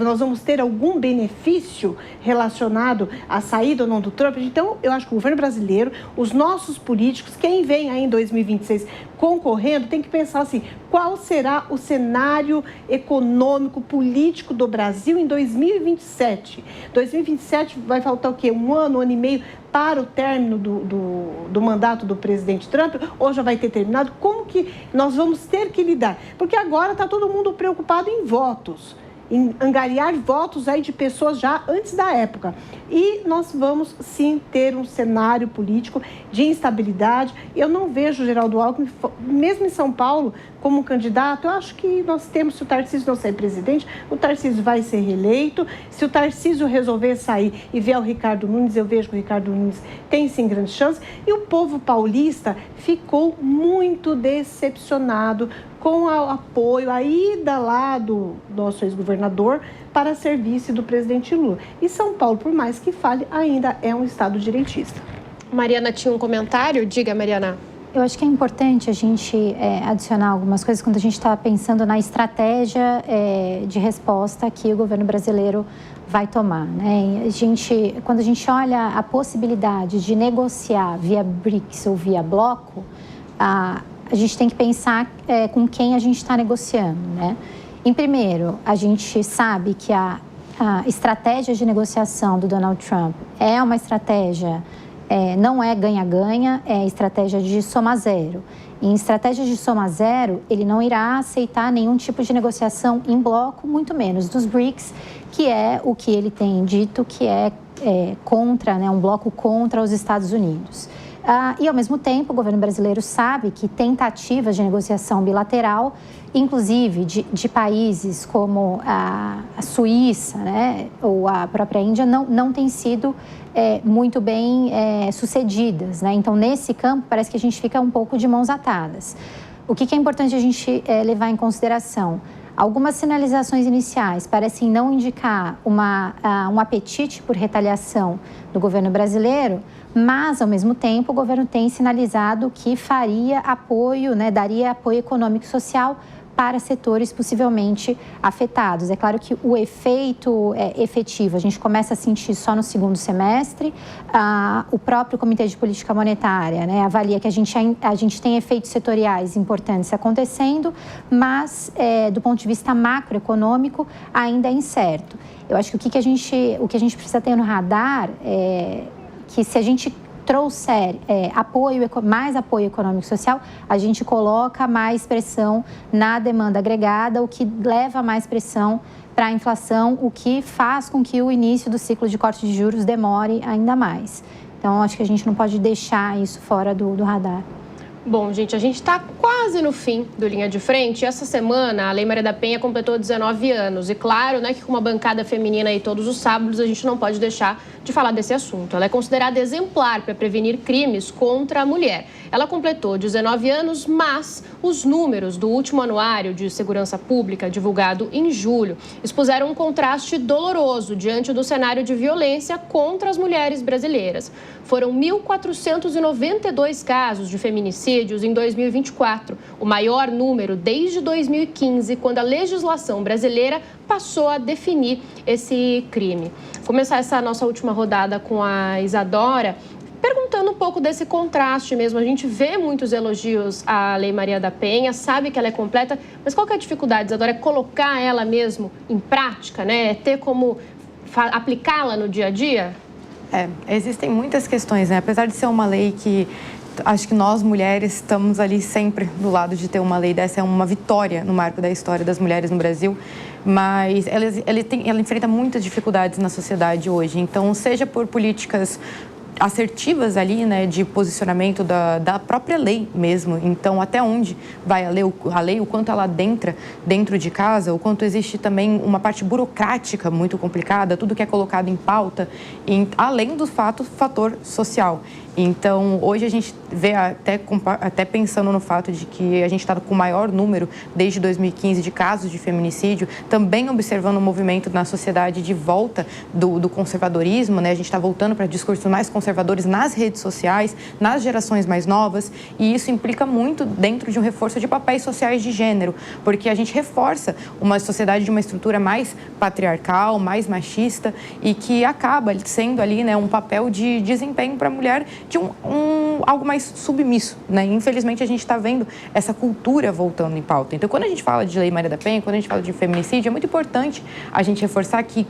nós vamos ter algum benefício relacionado à saída ou não do Trump? Então, eu acho que o governo brasileiro, os nossos políticos, quem vem aí em 2026 concorrendo, tem que pensar assim, qual será o cenário econômico, político do Brasil em 2027? 2027 vai faltar o quê? Um ano e meio para o término do mandato do presidente Trump, ou já vai ter terminado? Como que nós vamos ter que lidar? Porque agora está todo mundo preocupado em votos, em angariar votos aí de pessoas já antes da época. E nós vamos, sim, ter um cenário político de instabilidade. Eu não vejo o Geraldo Alckmin, mesmo em São Paulo, como um candidato. Eu acho que nós temos, se o Tarcísio não sair presidente, o Tarcísio vai ser reeleito. Se o Tarcísio resolver sair e vier o Ricardo Nunes, eu vejo que o Ricardo Nunes tem, sim, grande chance. E o povo paulista ficou muito decepcionado com o apoio, a ida lá do nosso ex-governador para serviço do presidente Lula. E São Paulo, por mais que fale, ainda é um estado direitista. Mariana tinha um comentário? Diga, Mariana. Eu acho que é importante a gente adicionar algumas coisas quando a gente está pensando na estratégia de resposta que o governo brasileiro vai tomar, né? Quando a gente olha a possibilidade de negociar via BRICS ou via bloco, a gente tem que pensar com quem a gente está negociando, né? Em primeiro, a gente sabe que a estratégia de negociação do Donald Trump é uma estratégia, não é ganha-ganha, é estratégia de soma zero. Em estratégia de soma zero, ele não irá aceitar nenhum tipo de negociação em bloco, muito menos dos BRICS, que é o que ele tem dito que é contra, né, um bloco contra os Estados Unidos. E, ao mesmo tempo, o governo brasileiro sabe que tentativas de negociação bilateral, inclusive de países como a Suíça, né, ou a própria Índia, não têm sido muito bem sucedidas, né? Então, nesse campo, parece que a gente fica um pouco de mãos atadas. O que é importante a gente levar em consideração? Algumas sinalizações iniciais parecem não indicar um apetite por retaliação do governo brasileiro, mas, ao mesmo tempo, o governo tem sinalizado que faria apoio, né, daria apoio econômico e social para setores possivelmente afetados. É claro que o efeito efetivo a gente começa a sentir só no segundo semestre. O próprio Comitê de Política Monetária, né, avalia que a gente tem efeitos setoriais importantes acontecendo, mas do ponto de vista macroeconômico ainda é incerto. Eu acho que o que a gente precisa ter no radar é que se a gente trouxer mais apoio econômico e social, a gente coloca mais pressão na demanda agregada, o que leva mais pressão para a inflação, o que faz com que o início do ciclo de corte de juros demore ainda mais. Então, acho que a gente não pode deixar isso fora do radar. Bom, gente, a gente está quase no fim do Linha de Frente. Essa semana, a Lei Maria da Penha completou 19 anos. E claro, né, que com uma bancada feminina aí todos os sábados, a gente não pode deixar de falar desse assunto. Ela é considerada exemplar para prevenir crimes contra a mulher. Ela completou 19 anos, mas os números do último anuário de segurança pública, divulgado em julho, expuseram um contraste doloroso diante do cenário de violência contra as mulheres brasileiras. Foram 1.492 casos de feminicídios em 2024, o maior número desde 2015, quando a legislação brasileira passou a definir esse crime. Vou começar essa nossa última rodada com a Isadora, perguntando um pouco desse contraste mesmo. A gente vê muitos elogios à Lei Maria da Penha, sabe que ela é completa, mas qual que é a dificuldade, Isadora? É colocar ela mesmo em prática, né? É ter como aplicá-la no dia a dia? Existem muitas questões, né? Apesar de ser uma lei que acho que nós, mulheres, estamos ali sempre do lado de ter uma lei dessa, é uma vitória no marco da história das mulheres no Brasil, mas ela enfrenta muitas dificuldades na sociedade hoje. Então, seja por políticas assertivas ali, né, de posicionamento da própria lei mesmo. Então, até onde vai a lei, o quanto ela adentra dentro de casa, o quanto existe também uma parte burocrática muito complicada, tudo que é colocado em pauta, além do fator social. Então, hoje a gente vê, até pensando no fato de que a gente está com o maior número desde 2015 de casos de feminicídio, também observando o movimento na sociedade de volta do conservadorismo, né? A gente está voltando para discursos mais conservadores nas redes sociais, nas gerações mais novas, e isso implica muito dentro de um reforço de papéis sociais de gênero, porque a gente reforça uma sociedade de uma estrutura mais patriarcal, mais machista, e que acaba sendo ali, né, um papel de desempenho para a mulher de algo mais submisso, né? Infelizmente, a gente está vendo essa cultura voltando em pauta. Então, quando a gente fala de Lei Maria da Penha, quando a gente fala de feminicídio, é muito importante a gente reforçar que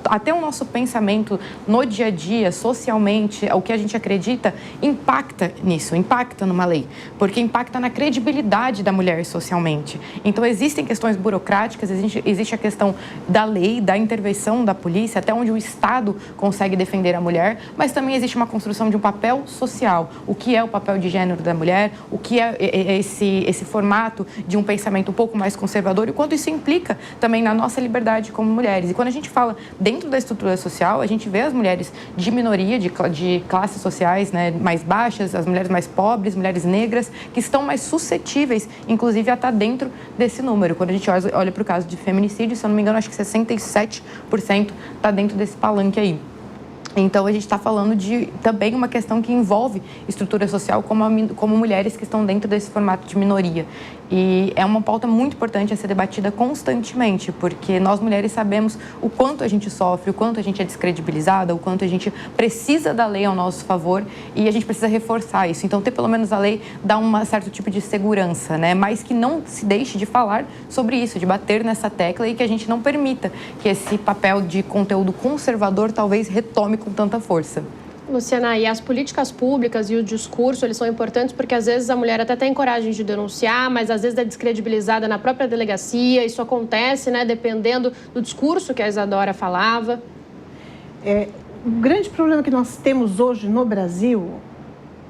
até o nosso pensamento no dia a dia, socialmente, o que a gente acredita, impacta nisso, impacta numa lei, porque impacta na credibilidade da mulher socialmente. Então, existem questões burocráticas, existe a questão da lei, da intervenção da polícia, até onde o Estado consegue defender a mulher, mas também existe uma construção de um papel social. O que é o papel de gênero da mulher, o que é esse formato de um pensamento um pouco mais conservador e o quanto isso implica também na nossa liberdade como mulheres. E quando a gente fala dentro da estrutura social, a gente vê as mulheres de minoria, de classes sociais, né, mais baixas, as mulheres mais pobres, mulheres negras, que estão mais suscetíveis, inclusive, a estar dentro desse número. Quando a gente olha para o caso de feminicídio, se eu não me engano, acho que 67% está dentro desse palanque aí. Então, a gente está falando de também uma questão que envolve estrutura social como mulheres que estão dentro desse formato de minoria. E é uma pauta muito importante a ser debatida constantemente, porque nós mulheres sabemos o quanto a gente sofre, o quanto a gente é descredibilizada, o quanto a gente precisa da lei ao nosso favor e a gente precisa reforçar isso. Então, ter pelo menos a lei dá um certo tipo de segurança, né? Mas que não se deixe de falar sobre isso, de bater nessa tecla e que a gente não permita que esse papel de conteúdo conservador talvez retome com tanta força. Luciana, e as políticas públicas e o discurso, eles são importantes porque às vezes a mulher até tem coragem de denunciar, mas às vezes é descredibilizada na própria delegacia. Isso acontece, né, dependendo do discurso que a Isadora falava. O grande problema que nós temos hoje no Brasil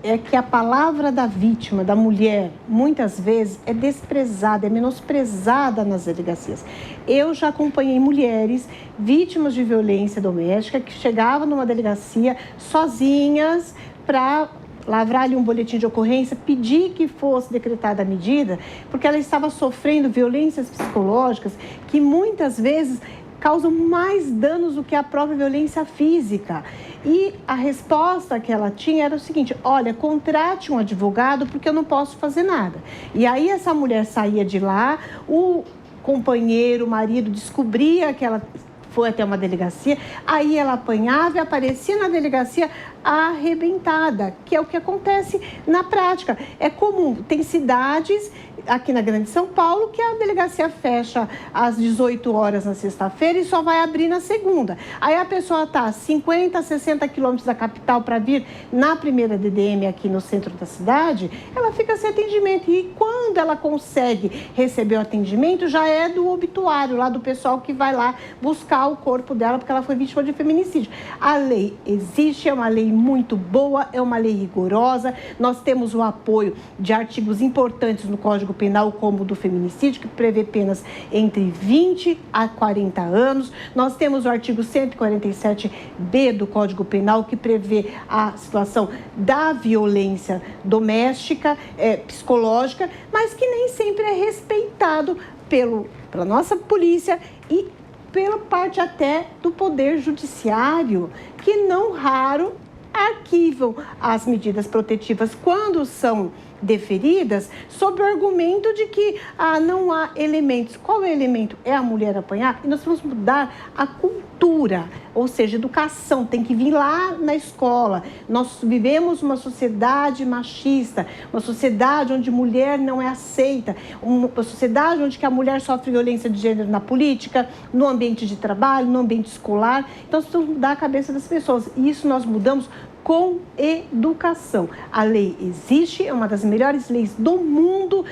é que a palavra da vítima, da mulher, muitas vezes é desprezada, é menosprezada nas delegacias. Eu já acompanhei mulheres vítimas de violência doméstica que chegavam numa delegacia sozinhas para lavrar ali um boletim de ocorrência, pedir que fosse decretada a medida, porque ela estava sofrendo violências psicológicas que muitas vezes causam mais danos do que a própria violência física. E a resposta que ela tinha era o seguinte: olha, contrate um advogado porque eu não posso fazer nada. E aí essa mulher saía de lá, o companheiro, o marido, descobria que ela foi até uma delegacia, aí ela apanhava e aparecia na delegacia arrebentada, que é o que acontece na prática. É comum, tem cidades aqui na Grande São Paulo que a delegacia fecha às 18 horas na sexta-feira e só vai abrir na segunda. Aí a pessoa está a 50, 60 quilômetros da capital para vir na primeira DDM aqui no centro da cidade, ela fica sem atendimento. E quando ela consegue receber o atendimento, já é do obituário, lá do pessoal que vai lá buscar o corpo dela, porque ela foi vítima de feminicídio. A lei existe, é uma lei muito boa, é uma lei rigorosa. Nós temos o apoio de artigos importantes no Código Penal, como o do feminicídio, que prevê penas entre 20 a 40 anos. Nós temos o artigo 147B do Código Penal, que prevê a situação da violência doméstica, psicológica, mas que nem sempre é respeitado pela nossa polícia e pela parte até do Poder Judiciário, que não raro arquivam as medidas protetivas quando são deferidas, sob o argumento de que não há elementos. Qual é o elemento? É a mulher apanhar? E nós vamos mudar a cultura, ou seja, educação, tem que vir lá na escola. Nós vivemos uma sociedade machista, uma sociedade onde mulher não é aceita, uma sociedade onde que a mulher sofre violência de gênero na política, no ambiente de trabalho, no ambiente escolar. Então, nós precisamos mudar a cabeça das pessoas. E isso nós mudamos com educação. A lei existe, é uma das melhores leis do mundo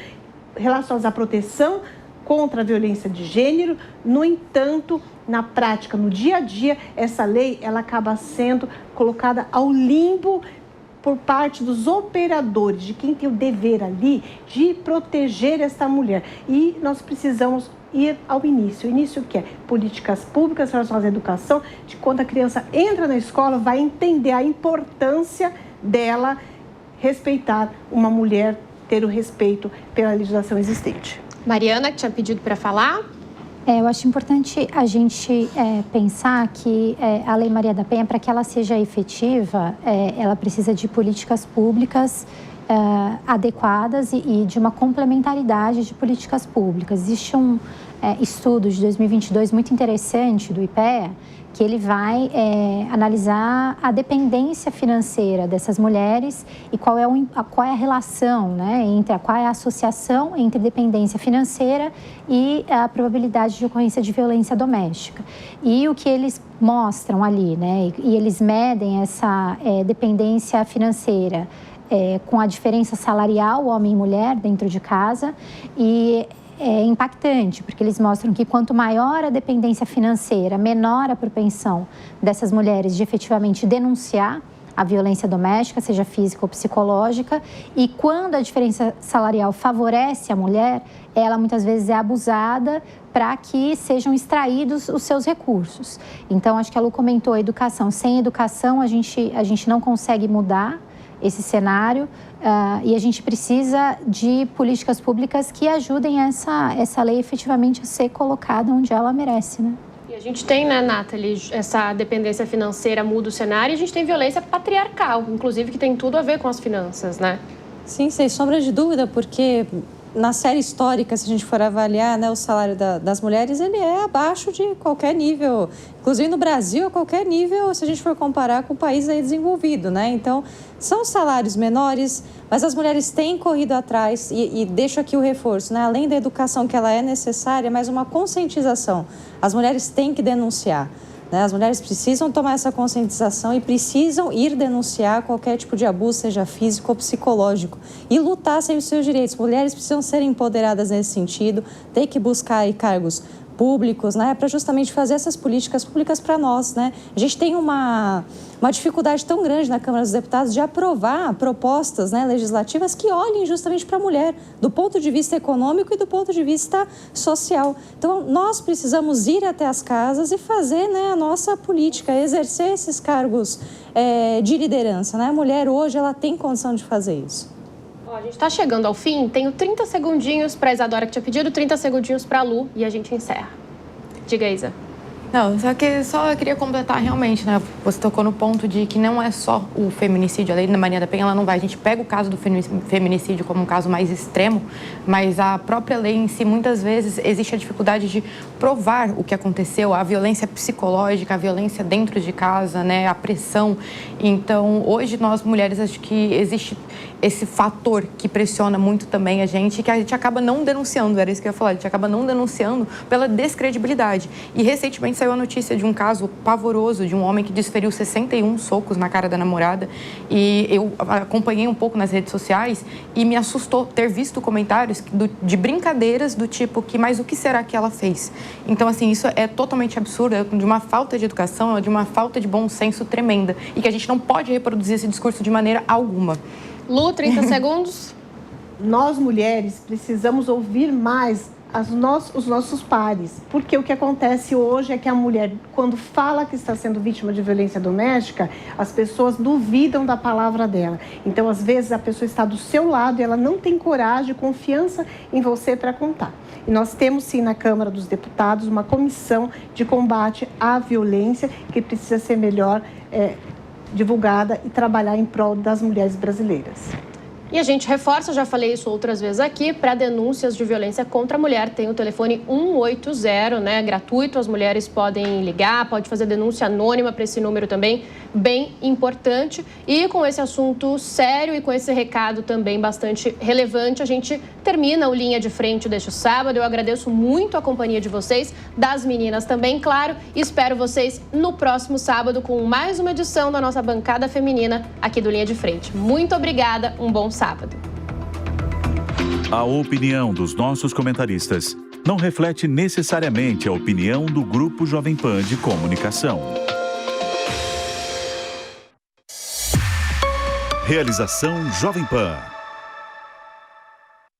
relacionadas à proteção contra a violência de gênero. No entanto, na prática, no dia a dia, essa lei ela acaba sendo colocada ao limbo por parte dos operadores, de quem tem o dever ali de proteger essa mulher. E nós precisamos ir ao início. O início que é políticas públicas relacionadas à educação, de quando a criança entra na escola, vai entender a importância dela respeitar uma mulher, ter o respeito pela legislação existente. Mariana, que tinha pedido para falar. Eu acho importante a gente pensar que a Lei Maria da Penha, para que ela seja efetiva, ela precisa de políticas públicas adequadas e de uma complementaridade de políticas públicas. Existe um estudo de 2022 muito interessante do IPEA, que ele vai analisar a dependência financeira dessas mulheres e qual é a relação, né, qual é a associação entre dependência financeira e a probabilidade de ocorrência de violência doméstica. E o que eles mostram ali, né, e eles medem essa dependência financeira com a diferença salarial, homem e mulher, dentro de casa, e é impactante, porque eles mostram que quanto maior a dependência financeira, menor a propensão dessas mulheres de efetivamente denunciar a violência doméstica, seja física ou psicológica, e quando a diferença salarial favorece a mulher, ela muitas vezes é abusada para que sejam extraídos os seus recursos. Então, acho que a Lu comentou a educação. Sem educação, a gente não consegue mudar esse cenário e a gente precisa de políticas públicas que ajudem essa lei efetivamente a ser colocada onde ela merece, né? E a gente tem, né, Nathalie, essa dependência financeira muda o cenário e a gente tem violência patriarcal, inclusive, que tem tudo a ver com as finanças, né? Sim, sem sombra de dúvida, porque na série histórica, se a gente for avaliar, né, o salário das mulheres, ele é abaixo de qualquer nível, inclusive no Brasil, a qualquer nível, se a gente for comparar com o país aí desenvolvido, né? Então, são salários menores, mas as mulheres têm corrido atrás, e deixo aqui o reforço, né? Além da educação que ela é necessária, mais uma conscientização. As mulheres têm que denunciar. As mulheres precisam tomar essa conscientização e precisam ir denunciar qualquer tipo de abuso, seja físico ou psicológico, e lutar pelos seus direitos. Mulheres precisam ser empoderadas nesse sentido, ter que buscar aí cargos públicos, né, para justamente fazer essas políticas públicas para nós, né? A gente tem uma dificuldade tão grande na Câmara dos Deputados de aprovar propostas, né, legislativas que olhem justamente para a mulher, do ponto de vista econômico e do ponto de vista social. Então, nós precisamos ir até as casas e fazer, né, a nossa política, exercer esses cargos de liderança, né? A mulher hoje, ela tem condição de fazer isso. A gente está chegando ao fim, tenho 30 segundinhos para a Isadora que tinha pedido, 30 segundinhos para a Lu e a gente encerra. Diga, Isa. Não, só queria completar realmente, né? Você tocou no ponto de que não é só o feminicídio, a lei da Maria da Penha, ela não vai. A gente pega o caso do feminicídio como um caso mais extremo, mas a própria lei em si, muitas vezes, existe a dificuldade de provar o que aconteceu, a violência psicológica, a violência dentro de casa, né? A pressão. Então, hoje nós mulheres, acho que existe esse fator que pressiona muito também a gente, que a gente acaba não denunciando, era isso que eu ia falar, a gente acaba não denunciando pela descredibilidade. E recentemente saiu a notícia de um caso pavoroso de um homem que desferiu 61 socos na cara da namorada, e eu acompanhei um pouco nas redes sociais e me assustou ter visto comentários de brincadeiras do tipo mas o que será que ela fez? Então, assim, isso é totalmente absurdo, é de uma falta de educação, é de uma falta de bom senso tremenda, e que a gente não pode reproduzir esse discurso de maneira alguma. Lu, 30 segundos. Nós, mulheres, precisamos ouvir mais os nossos pares, porque o que acontece hoje é que a mulher, quando fala que está sendo vítima de violência doméstica, as pessoas duvidam da palavra dela. Então, às vezes, a pessoa está do seu lado e ela não tem coragem, confiança em você para contar. E nós temos, sim, na Câmara dos Deputados, uma comissão de combate à violência que precisa ser melhor divulgada e trabalhar em prol das mulheres brasileiras. E a gente reforça, já falei isso outras vezes aqui, para denúncias de violência contra a mulher, tem o telefone 180, né, gratuito, as mulheres podem ligar, pode fazer denúncia anônima para esse número também, bem importante. E com esse assunto sério e com esse recado também bastante relevante, a gente termina o Linha de Frente deste sábado. Eu agradeço muito a companhia de vocês, das meninas também, claro, e espero vocês no próximo sábado com mais uma edição da nossa bancada feminina aqui do Linha de Frente. Muito obrigada, um bom sábado. A opinião dos nossos comentaristas não reflete necessariamente a opinião do Grupo Jovem Pan de Comunicação. Realização Jovem Pan.